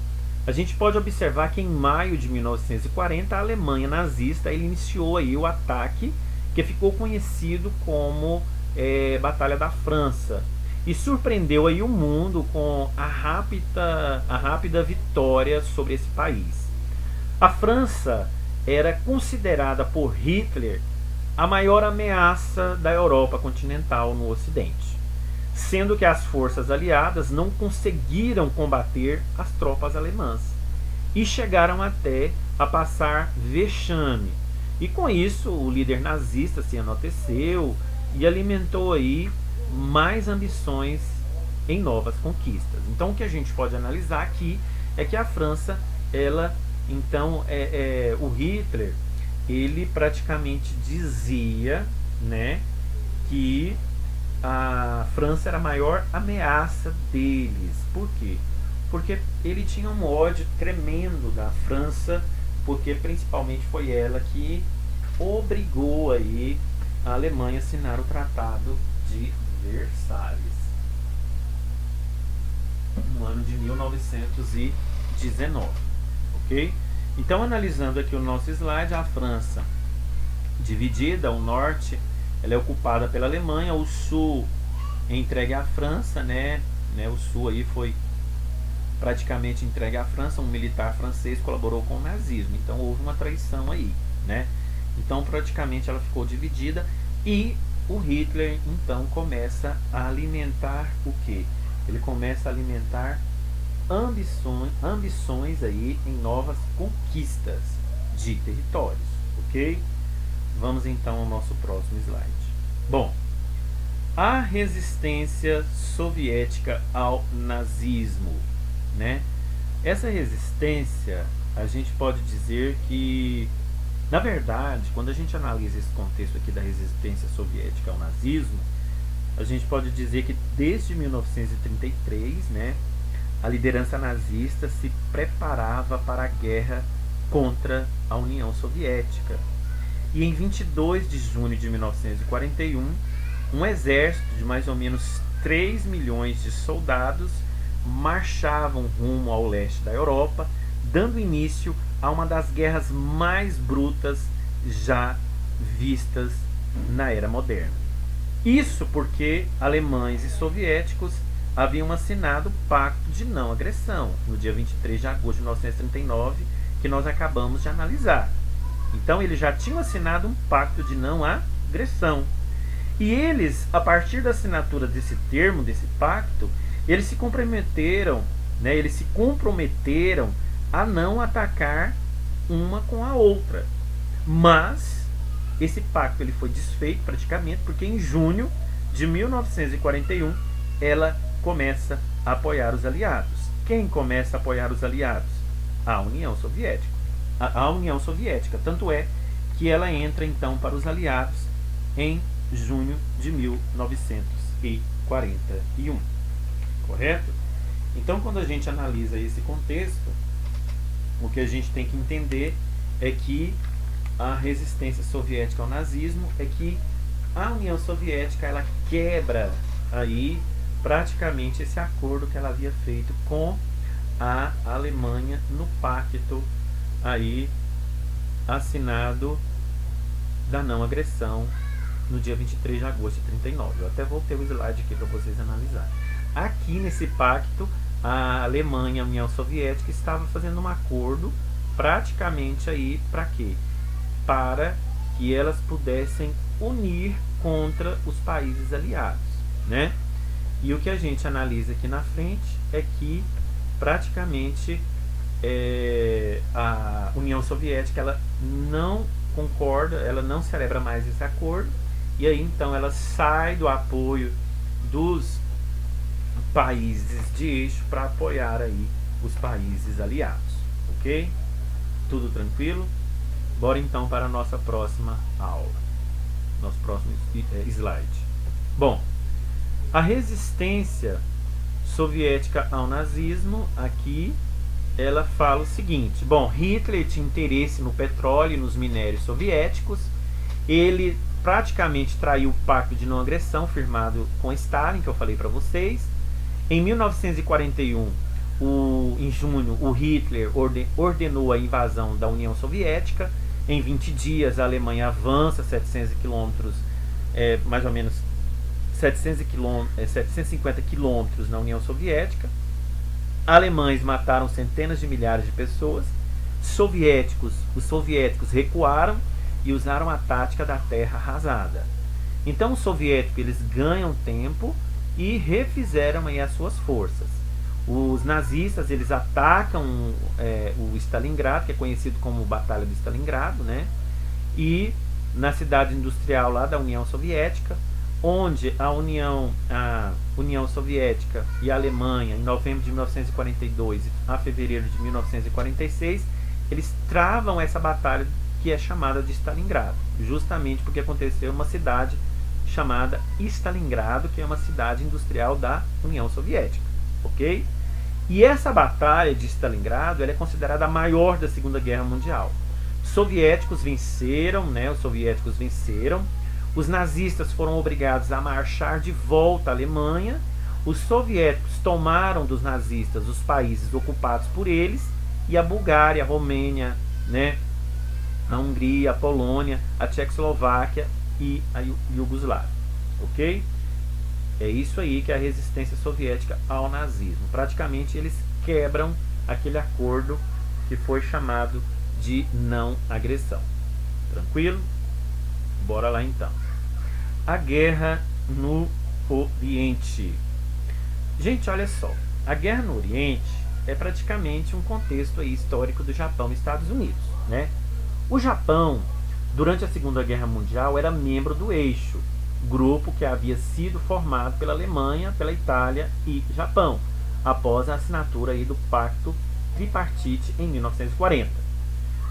a gente pode observar que em maio de 1940 a Alemanha nazista iniciou aí o ataque que ficou conhecido como Batalha da França e surpreendeu aí o mundo com a rápida vitória sobre esse país. A França era considerada por Hitler a maior ameaça da Europa continental no Ocidente, sendo que as forças aliadas não conseguiram combater as tropas alemãs e chegaram até a passar vexame. E com isso o líder nazista se enalteceu e alimentou aí mais ambições em novas conquistas. Então o que a gente pode analisar aqui é que a França, o Hitler, ele praticamente dizia, né, que a França era a maior ameaça deles. Por quê? Porque ele tinha um ódio tremendo da França, porque principalmente foi ela que obrigou aí a Alemanha a assinar o Tratado de Versalhes no ano de 1919, ok? Então, analisando aqui o nosso slide, a França dividida, o norte ela é ocupada pela Alemanha, o sul é entregue à França, né? O sul aí foi praticamente entregue à França, um militar francês colaborou com o nazismo, então houve uma traição aí, né? Então praticamente ela ficou dividida e o Hitler então começa a alimentar o quê? Ele começa a alimentar ambições aí em novas conquistas de territórios, ok? Vamos então ao nosso próximo slide. Bom, a resistência soviética ao nazismo, né? Essa resistência, a gente pode dizer que, na verdade, quando a gente analisa esse contexto aqui da resistência soviética ao nazismo, a gente pode dizer que desde 1933, né, a liderança nazista se preparava para a guerra contra a União Soviética. E em 22 de junho de 1941, um exército de mais ou menos 3 milhões de soldados marchavam rumo ao leste da Europa, dando início a uma das guerras mais brutas já vistas na era moderna. Isso porque alemães e soviéticos haviam assinado o Pacto de Não Agressão, no dia 23 de agosto de 1939, que nós acabamos de analisar. Então eles já tinham assinado um Pacto de Não Agressão. E eles, a partir da assinatura desse termo, desse pacto, eles se comprometeram, né, a não atacar uma com a outra. Mas esse pacto ele foi desfeito praticamente porque em junho de 1941 ela começa a apoiar os aliados. Quem começa a apoiar os aliados? A União Soviética. A União Soviética. Tanto é que ela entra então para os aliados em junho de 1941. Correto? Então, quando a gente analisa esse contexto, o que a gente tem que entender é que a resistência soviética ao nazismo é que a União Soviética ela quebra aí praticamente esse acordo que ela havia feito com a Alemanha no pacto aí assinado da não agressão no dia 23 de agosto de 39. Eu até vou ter o slide aqui para vocês analisarem. Aqui nesse pacto, a Alemanha e a União Soviética estavam fazendo um acordo praticamente aí para quê? Para que elas pudessem unir contra os países aliados, né? E o que a gente analisa aqui na frente é que praticamente a União Soviética ela não concorda, ela não celebra mais esse acordo, e aí então ela sai do apoio dos países de eixo para apoiar aí os países aliados, ok? Tudo tranquilo? Bora então para a nossa próxima aula, nosso próximo slide. Bom, a resistência soviética ao nazismo, aqui ela fala o seguinte: bom, Hitler tinha interesse no petróleo e nos minérios soviéticos, ele praticamente traiu o pacto de não agressão firmado com Stalin, que eu falei para vocês. Em 1941, em junho, o Hitler ordenou a invasão da União Soviética. Em 20 dias, a Alemanha avança 700 quilômetros, mais ou menos 750 quilômetros na União Soviética. Alemães mataram centenas de milhares de pessoas. Os soviéticos recuaram e usaram a tática da terra arrasada. Então os soviéticos eles ganham tempo e refizeram aí as suas forças. Os nazistas eles atacam o Stalingrado, que é conhecido como Batalha do Stalingrado, né? E na cidade industrial lá da União Soviética, onde a União Soviética e a Alemanha, em novembro de 1942 a fevereiro de 1946, eles travam essa batalha que é chamada de Stalingrado, justamente porque aconteceu em uma cidade chamada Stalingrado, que é uma cidade industrial da União Soviética, ok? E essa batalha de Stalingrado ela é considerada a maior da Segunda Guerra Mundial. Os soviéticos venceram, né? Os nazistas foram obrigados a marchar de volta à Alemanha. Os soviéticos tomaram dos nazistas os países ocupados por eles, e a Bulgária, a Romênia, né? A Hungria, a Polônia, a Tchecoslováquia e a Iugoslávia, ok? É isso aí que é a resistência soviética ao nazismo. Praticamente eles quebram aquele acordo que foi chamado de não agressão. Tranquilo? Bora lá então. A guerra no Oriente. Gente, olha só. A guerra no Oriente é praticamente um contexto aí histórico do Japão e Estados Unidos, né? O Japão, durante a Segunda Guerra Mundial, era membro do Eixo, grupo que havia sido formado pela Alemanha, pela Itália e Japão, após a assinatura aí do Pacto Tripartite em 1940.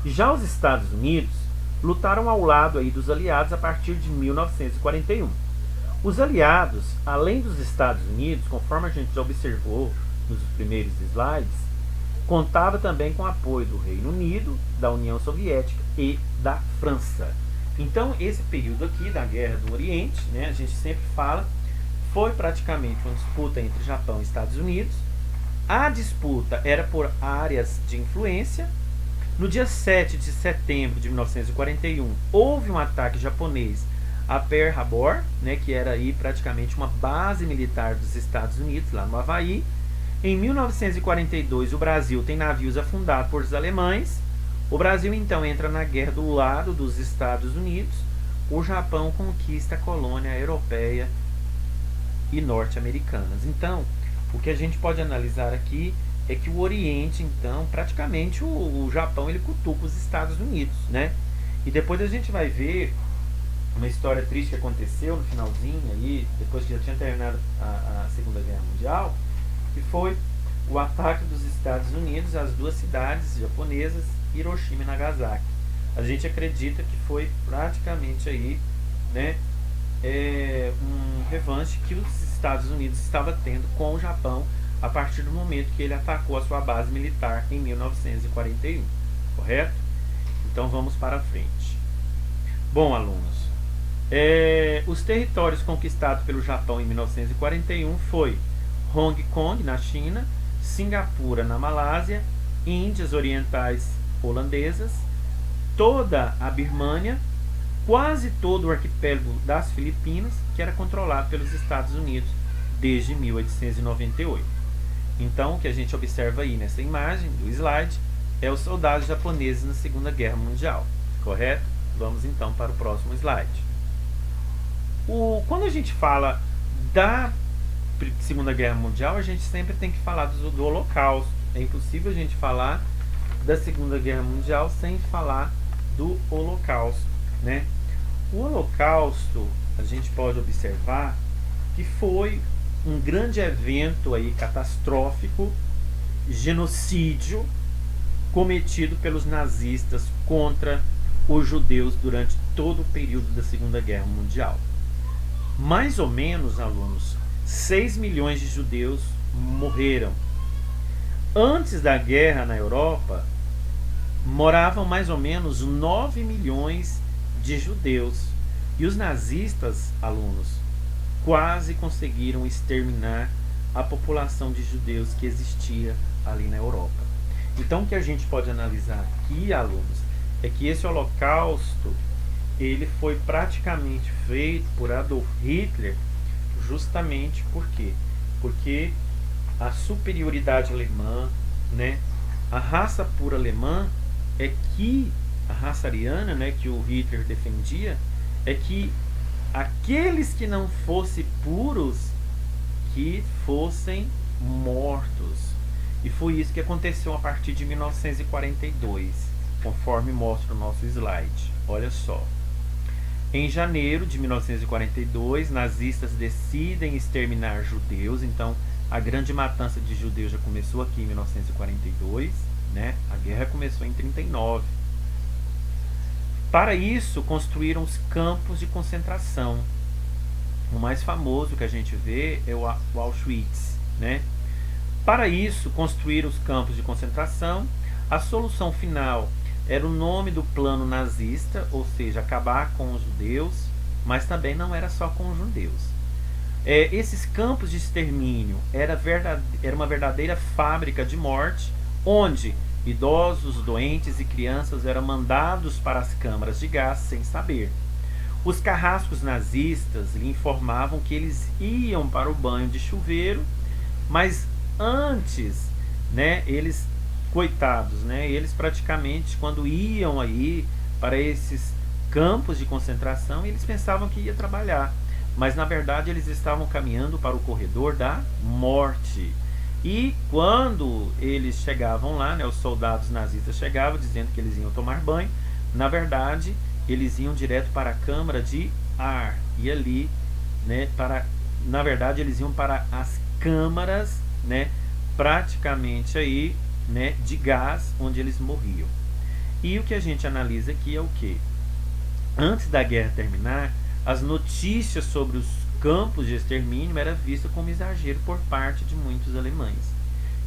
Já os Estados Unidos lutaram ao lado aí dos aliados a partir de 1941. Os aliados, além dos Estados Unidos, conforme a gente já observou nos primeiros slides, contava também com o apoio do Reino Unido, da União Soviética e da França. Então, esse período aqui da Guerra do Oriente, né, a gente sempre fala, foi praticamente uma disputa entre Japão e Estados Unidos. A disputa era por áreas de influência. No dia 7 de setembro de 1941, houve um ataque japonês a Pearl Harbor, né, que era aí praticamente uma base militar dos Estados Unidos, lá no Havaí. Em 1942, o Brasil tem navios afundados por os alemães. O Brasil então entra na guerra do lado dos Estados Unidos. O Japão conquista a colônia europeia e norte-americanas. Então, o que a gente pode analisar aqui é que o Oriente, então, praticamente o Japão ele cutuca os Estados Unidos, né? E depois a gente vai ver uma história triste que aconteceu no finalzinho aí, depois que já tinha terminado a Segunda Guerra Mundial, que foi o ataque dos Estados Unidos às duas cidades japonesas, Hiroshima e Nagasaki. A gente acredita que foi praticamente aí, né, um revanche que os Estados Unidos estava tendo com o Japão a partir do momento que ele atacou a sua base militar em 1941, correto? Então vamos para frente. Bom, alunos, os territórios conquistados pelo Japão em 1941 foi Hong Kong na China, Singapura na Malásia, Índias Orientais holandesas, toda a Birmânia, quase todo o arquipélago das Filipinas, que era controlado pelos Estados Unidos desde 1898. Então, o que a gente observa aí nessa imagem do slide é os soldados japoneses na Segunda Guerra Mundial, correto? Vamos então para o próximo slide. Quando a gente fala da Segunda Guerra Mundial, a gente sempre tem que falar do Holocausto. É impossível a gente falar da Segunda Guerra Mundial sem falar do Holocausto, né? O Holocausto, a gente pode observar que foi um grande evento aí catastrófico, genocídio cometido pelos nazistas contra os judeus durante todo o período da Segunda Guerra Mundial. Mais ou menos, alunos, 6 milhões de judeus morreram. Antes da guerra na Europa, moravam mais ou menos 9 milhões de judeus. E os nazistas, alunos, quase conseguiram exterminar a população de judeus que existia ali na Europa. Então, o que a gente pode analisar aqui, alunos, é que esse holocausto ele foi praticamente feito por Adolf Hitler justamente por quê? Porque a superioridade alemã, né, a raça pura alemã é que a raça ariana, né, que o Hitler defendia, é que aqueles que não fossem puros que fossem mortos. E foi isso que aconteceu a partir de 1942, conforme mostra o nosso slide. Olha só. Em janeiro de 1942, nazistas decidem exterminar judeus. Então, a grande matança de judeus já começou aqui em 1942, né? A guerra começou em 1939. Para isso, construíram os campos de concentração. O mais famoso que a gente vê é o Auschwitz, né? Para isso, construíram os campos de concentração. A solução final era o nome do plano nazista, ou seja, acabar com os judeus, mas também não era só com os judeus. Esses campos de extermínio era uma verdadeira fábrica de morte, onde idosos, doentes e crianças eram mandados para as câmaras de gás sem saber. Os carrascos nazistas lhe informavam que eles iam para o banho de chuveiro, mas antes, né, eles, coitados, né, eles praticamente, quando iam aí para esses campos de concentração, eles pensavam que ia trabalhar, mas na verdade eles estavam caminhando para o corredor da morte. E quando eles chegavam lá, né, os soldados nazistas chegavam dizendo que eles iam tomar banho, na verdade eles iam direto para a câmara de ar, e ali, né, na verdade eles iam para as câmaras, né, praticamente aí, né, de gás, onde eles morriam. E o que a gente analisa aqui é o que? Antes da guerra terminar, as notícias sobre os campos de extermínio era vista como exagero por parte de muitos alemães.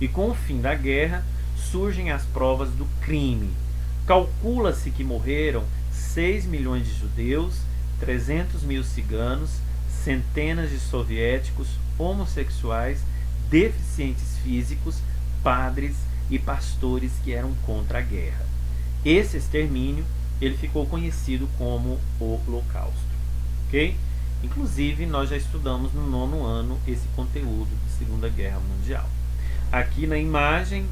E com o fim da guerra, surgem as provas do crime. Calcula-se que morreram 6 milhões de judeus, 300 mil ciganos, centenas de soviéticos, homossexuais, deficientes físicos, padres e pastores que eram contra a guerra. Esse extermínio ele ficou conhecido como o Holocausto, ok? Inclusive nós já estudamos no 9º ano esse conteúdo de Segunda Guerra Mundial. Aqui na imagem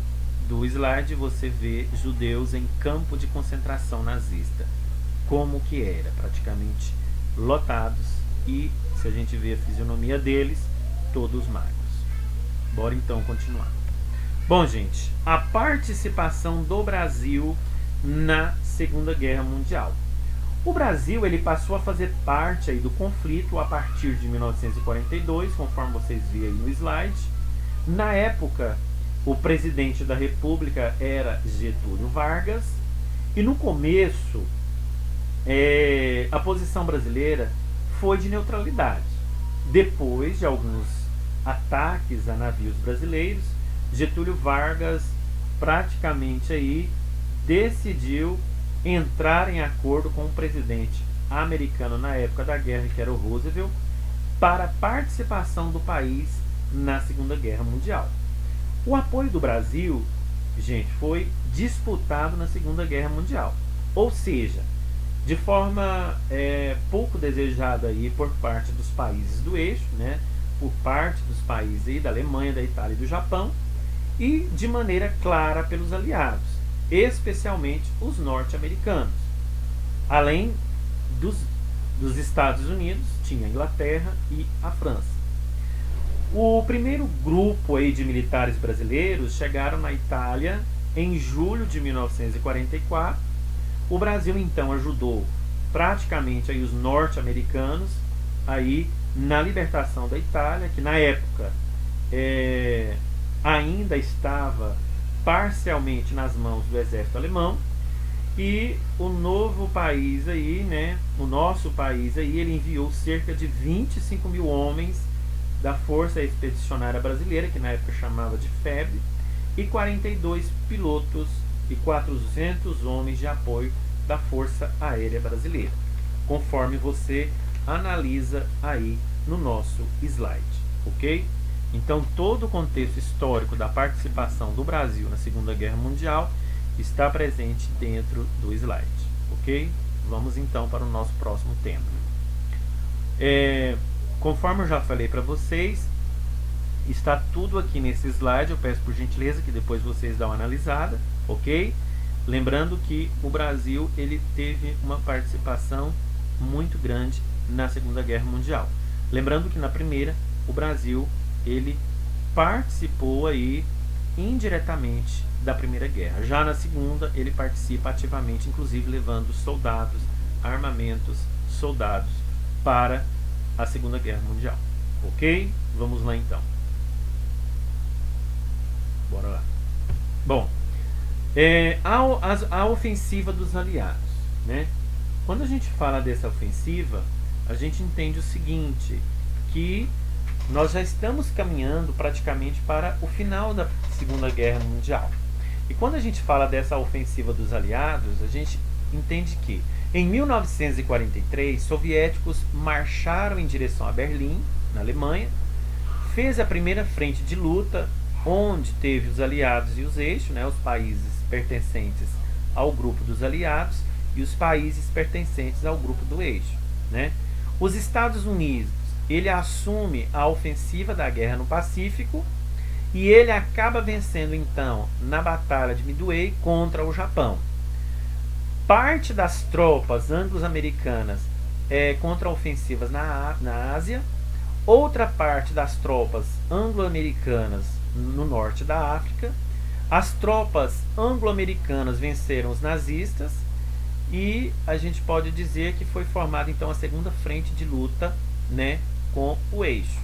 do slide você vê judeus em campo de concentração nazista, como que era, praticamente lotados, e se a gente vê a fisionomia deles, todos magros. Bora então continuar. Bom, gente, a participação do Brasil na Segunda Guerra Mundial. O Brasil ele passou a fazer parte aí do conflito a partir de 1942, conforme vocês veem aí no slide. Na época, o presidente da República era Getúlio Vargas, e no começo a posição brasileira foi de neutralidade. Depois de alguns ataques a navios brasileiros, Getúlio Vargas praticamente aí decidiu entrar em acordo com o presidente americano na época da guerra, que era o Roosevelt, para a participação do país na Segunda Guerra Mundial. O apoio do Brasil, gente, foi disputado na Segunda Guerra Mundial. Ou seja, de forma pouco desejada aí por parte dos países do eixo, né, por parte dos países aí da Alemanha, da Itália e do Japão, e de maneira clara pelos aliados, especialmente os norte-americanos. Além dos Estados Unidos, tinha a Inglaterra e a França. O primeiro grupo aí de militares brasileiros chegaram na Itália em julho de 1944. O Brasil então ajudou praticamente aí os norte-americanos aí na libertação da Itália, que na época ainda estava parcialmente nas mãos do exército alemão. E o novo país aí, né, o nosso país aí, ele enviou cerca de 25 mil homens da Força Expedicionária Brasileira, que na época chamava de FEB, e 42 pilotos e 400 homens de apoio da Força Aérea Brasileira, conforme você analisa aí no nosso slide, ok? Então todo o contexto histórico da participação do Brasil na Segunda Guerra Mundial está presente dentro do slide, ok? Vamos então para o nosso próximo tema. Conforme eu já falei para vocês, está tudo aqui nesse slide. Eu peço por gentileza que depois vocês dão uma analisada, ok? Lembrando que o Brasil ele teve uma participação muito grande na Segunda Guerra Mundial. Lembrando que na primeira o Brasil ele participou aí indiretamente da Primeira Guerra. Já na segunda ele participa ativamente, inclusive levando soldados, armamentos, soldados para a Segunda Guerra Mundial. Ok? Vamos lá então. Bora lá. Bom, a ofensiva dos aliados, né? Quando a gente fala dessa ofensiva, a gente entende o seguinte, que nós já estamos caminhando praticamente para o final da Segunda Guerra Mundial. E quando a gente fala dessa ofensiva dos aliados, a gente entende que em 1943, soviéticos marcharam em direção a Berlim, na Alemanha, fez a primeira frente de luta, onde teve os aliados e os eixos, né, os países pertencentes ao grupo dos aliados e os países pertencentes ao grupo do eixo, né? Os Estados Unidos, ele assume a ofensiva da guerra no Pacífico e ele acaba vencendo então na Batalha de Midway contra o Japão. Parte das tropas anglo-americanas contra-ofensivas na Ásia, outra parte das tropas anglo-americanas no norte da África. As tropas anglo-americanas venceram os nazistas e a gente pode dizer que foi formada então a segunda frente de luta, né, com o eixo.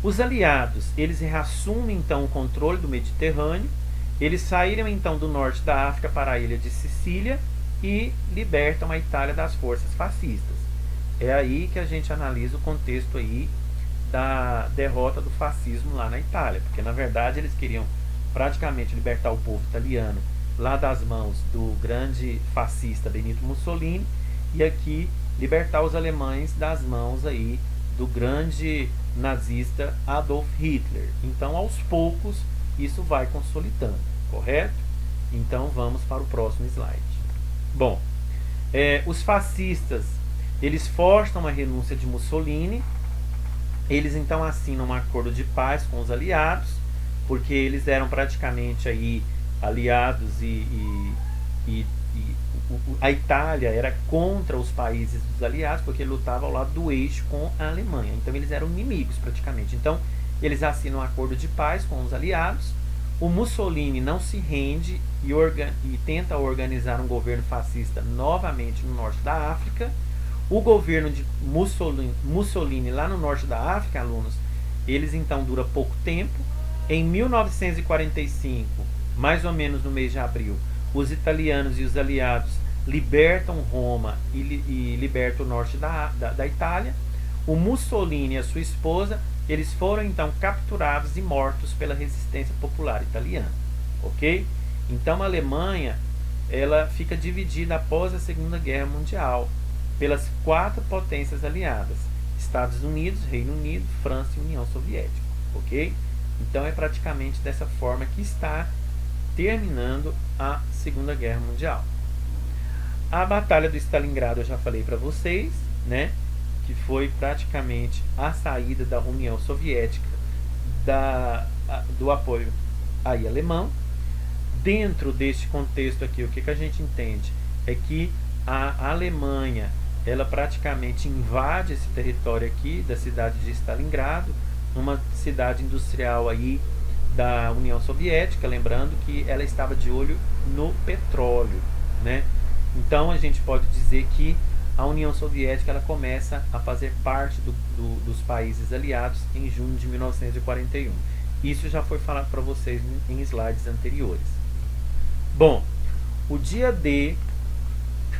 Os aliados, eles reassumem então o controle do Mediterrâneo, eles saíram então do norte da África para a ilha de Sicília e libertam a Itália das forças fascistas. É aí que a gente analisa o contexto aí da derrota do fascismo lá na Itália, porque na verdade eles queriam praticamente libertar o povo italiano lá das mãos do grande fascista Benito Mussolini e aqui libertar os alemães das mãos aí do grande nazista Adolf Hitler. Então aos poucos isso vai consolidando, correto? Então vamos para o próximo slide. Bom, os fascistas, eles forçam a renúncia de Mussolini, eles então assinam um acordo de paz com os aliados, porque eles eram praticamente aí aliados a Itália era contra os países dos aliados, porque ele lutava ao lado do eixo com a Alemanha, então eles eram inimigos praticamente. Então eles assinam um acordo de paz com os aliados. O Mussolini não se rende e tenta organizar um governo fascista novamente no norte da África. O governo de Mussolini lá no norte da África, alunos, eles então dura pouco tempo. Em 1945, mais ou menos no mês de abril, os italianos e os aliados libertam Roma e libertam o norte da Itália. O Mussolini e a sua esposa, eles foram então capturados e mortos pela resistência popular italiana, ok? Então a Alemanha, ela fica dividida após a Segunda Guerra Mundial pelas 4 potências aliadas: Estados Unidos, Reino Unido, França e União Soviética, ok? Então é praticamente dessa forma que está terminando a Segunda Guerra Mundial. A Batalha do Stalingrado eu já falei para vocês, né? Que foi praticamente a saída da União Soviética do apoio aí alemão. Dentro deste contexto aqui, o que a gente entende é que a Alemanha, ela praticamente invade esse território aqui da cidade de Stalingrado, uma cidade industrial aí da União Soviética, lembrando que ela estava de olho no petróleo, né? Então a gente pode dizer que a União Soviética ela começa a fazer parte dos países aliados em junho de 1941. Isso já foi falado para vocês em slides anteriores. Bom, o dia D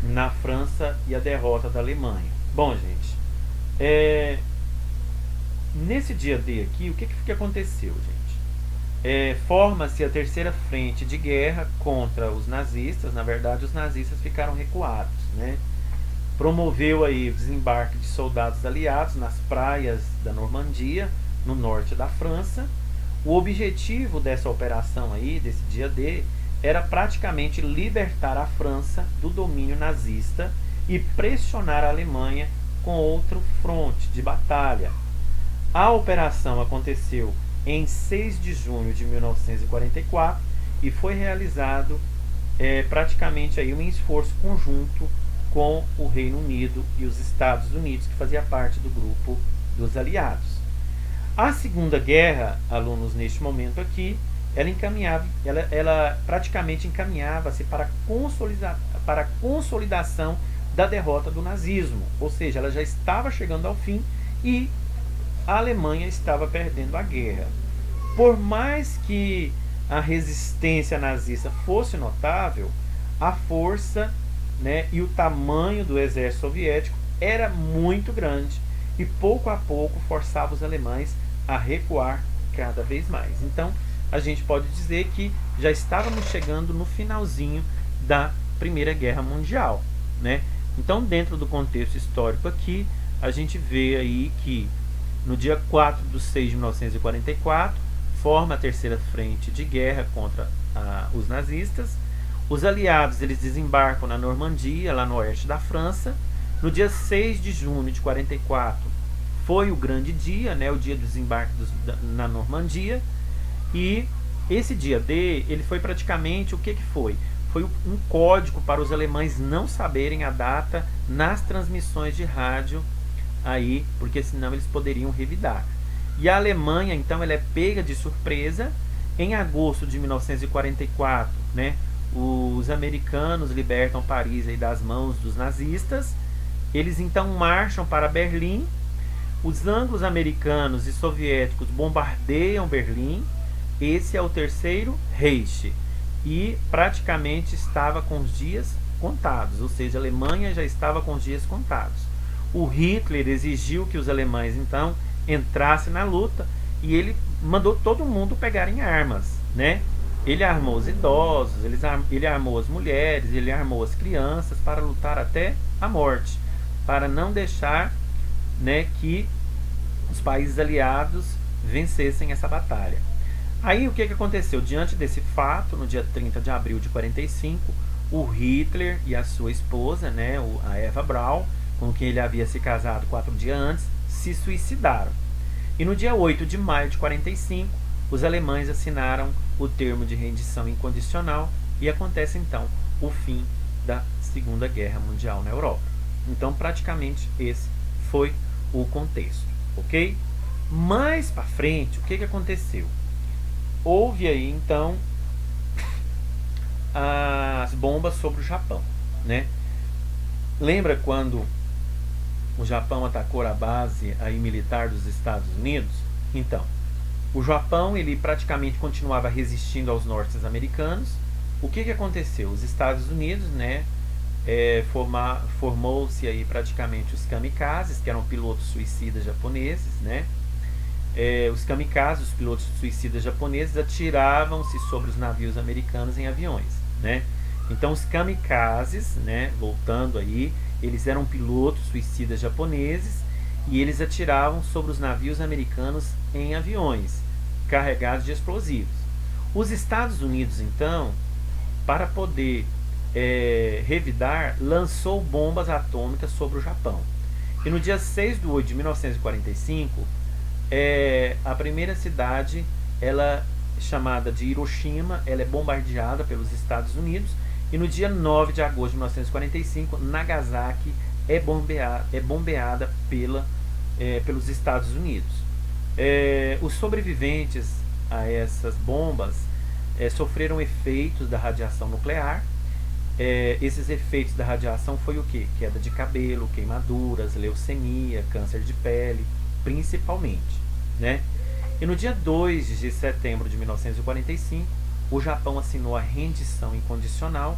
na França e a derrota da Alemanha. Bom, gente, nesse dia D aqui, o que aconteceu, gente? Forma-se a terceira frente de guerra contra os nazistas. Na verdade, os nazistas ficaram recuados, né? Promoveu aí o desembarque de soldados aliados nas praias da Normandia, no norte da França. O objetivo dessa operação aí, desse dia D, era praticamente libertar a França do domínio nazista e pressionar a Alemanha com outro fronte de batalha. A operação aconteceu em 6 de junho de 1944 e foi realizado praticamente aí um esforço conjunto com o Reino Unido e os Estados Unidos, que fazia parte do grupo dos aliados. A Segunda Guerra, alunos, neste momento aqui, ela praticamente encaminhava-se para a consolidação da derrota do nazismo, ou seja, ela já estava chegando ao fim e a Alemanha estava perdendo a guerra. Por mais que a resistência nazista fosse notável, a força, né, e o tamanho do exército soviético era muito grande e pouco a pouco forçava os alemães a recuar cada vez mais. Então, a gente pode dizer que já estávamos chegando no finalzinho da Primeira Guerra Mundial, né? Então, dentro do contexto histórico aqui, a gente vê aí que no dia 4 de 6 de 1944, forma a terceira frente de guerra contra os nazistas. Os aliados eles desembarcam na Normandia, lá no oeste da França. No dia 6 de junho de 44, foi o grande dia, né? O dia do desembarque na Normandia. E esse dia D, ele foi praticamente, o que foi? Foi um código para os alemães não saberem a data nas transmissões de rádio aí, porque senão eles poderiam revidar. E a Alemanha, então, ela é pega de surpresa. Em agosto de 1944, né, os americanos libertam Paris aí das mãos dos nazistas. Eles então marcham para Berlim. Os anglo-americanos e soviéticos bombardeiam Berlim. Esse é o Terceiro Reich e praticamente estava com os dias contados, ou seja, a Alemanha já estava com os dias contados. O Hitler exigiu que os alemães então entrassem na luta e ele mandou todo mundo pegarem armas, né? Ele armou os idosos, ele armou as mulheres, ele armou as crianças para lutar até a morte, para não deixar, né, que os países aliados vencessem essa batalha. Aí o que aconteceu? Diante desse fato, no dia 30 de abril de 45, o Hitler e a sua esposa, né, a Eva Braun, com quem ele havia se casado 4 dias antes, se suicidaram. E no dia 8 de maio de 45, os alemães assinaram o termo de rendição incondicional e acontece então o fim da Segunda Guerra Mundial na Europa. Então praticamente esse foi o contexto, ok? Mais para frente, o que aconteceu? Houve aí então as bombas sobre o Japão, né? Lembra quando o Japão atacou a base aí militar dos Estados Unidos? Então, o Japão ele praticamente continuava resistindo aos norte-americanos. O que aconteceu? Os Estados Unidos, né, formou-se aí praticamente os kamikazes, que eram pilotos suicidas japoneses, né? Os kamikazes, os pilotos suicidas japoneses, atiravam-se sobre os navios americanos em aviões, né? Então os kamikazes, né, voltando aí, eles eram pilotos suicidas japoneses e eles atiravam sobre os navios americanos em aviões carregados de explosivos. Os Estados Unidos, então, para poder revidar, lançou bombas atômicas sobre o Japão. E no dia 6 de 8 de 1945, a primeira cidade, ela chamada de Hiroshima, ela é bombardeada pelos Estados Unidos. E no dia 9 de agosto de 1945, Nagasaki é bombeada pelos Estados Unidos. Os sobreviventes a essas bombas sofreram efeitos da radiação nuclear. Esses efeitos da radiação foi o que? Queda de cabelo, queimaduras, leucemia, câncer de pele, principalmente, né? E no dia 2 de setembro de 1945, o Japão assinou a rendição incondicional,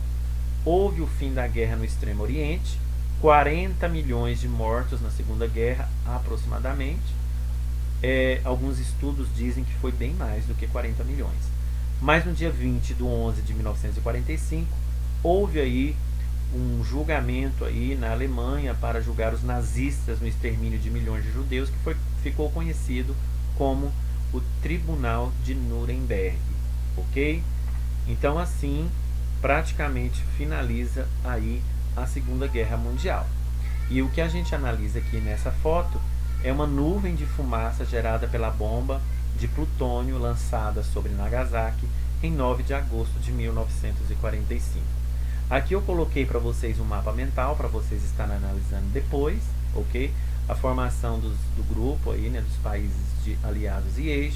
houve o fim da guerra no Extremo Oriente, 40 milhões de mortos na Segunda Guerra, aproximadamente. Alguns estudos dizem que foi bem mais do que 40 milhões. Mas no dia 20 de 11 de 1945, houve aí um julgamento aí na Alemanha para julgar os nazistas no extermínio de milhões de judeus, que ficou conhecido como o Tribunal de Nuremberg, ok? Então assim, praticamente finaliza aí a Segunda Guerra Mundial. E o que a gente analisa aqui nessa foto é uma nuvem de fumaça gerada pela bomba de plutônio lançada sobre Nagasaki em 9 de agosto de 1945. Aqui eu coloquei para vocês um mapa mental para vocês estarem analisando depois, ok? A formação do grupo aí, né, dos países aliados e eixos.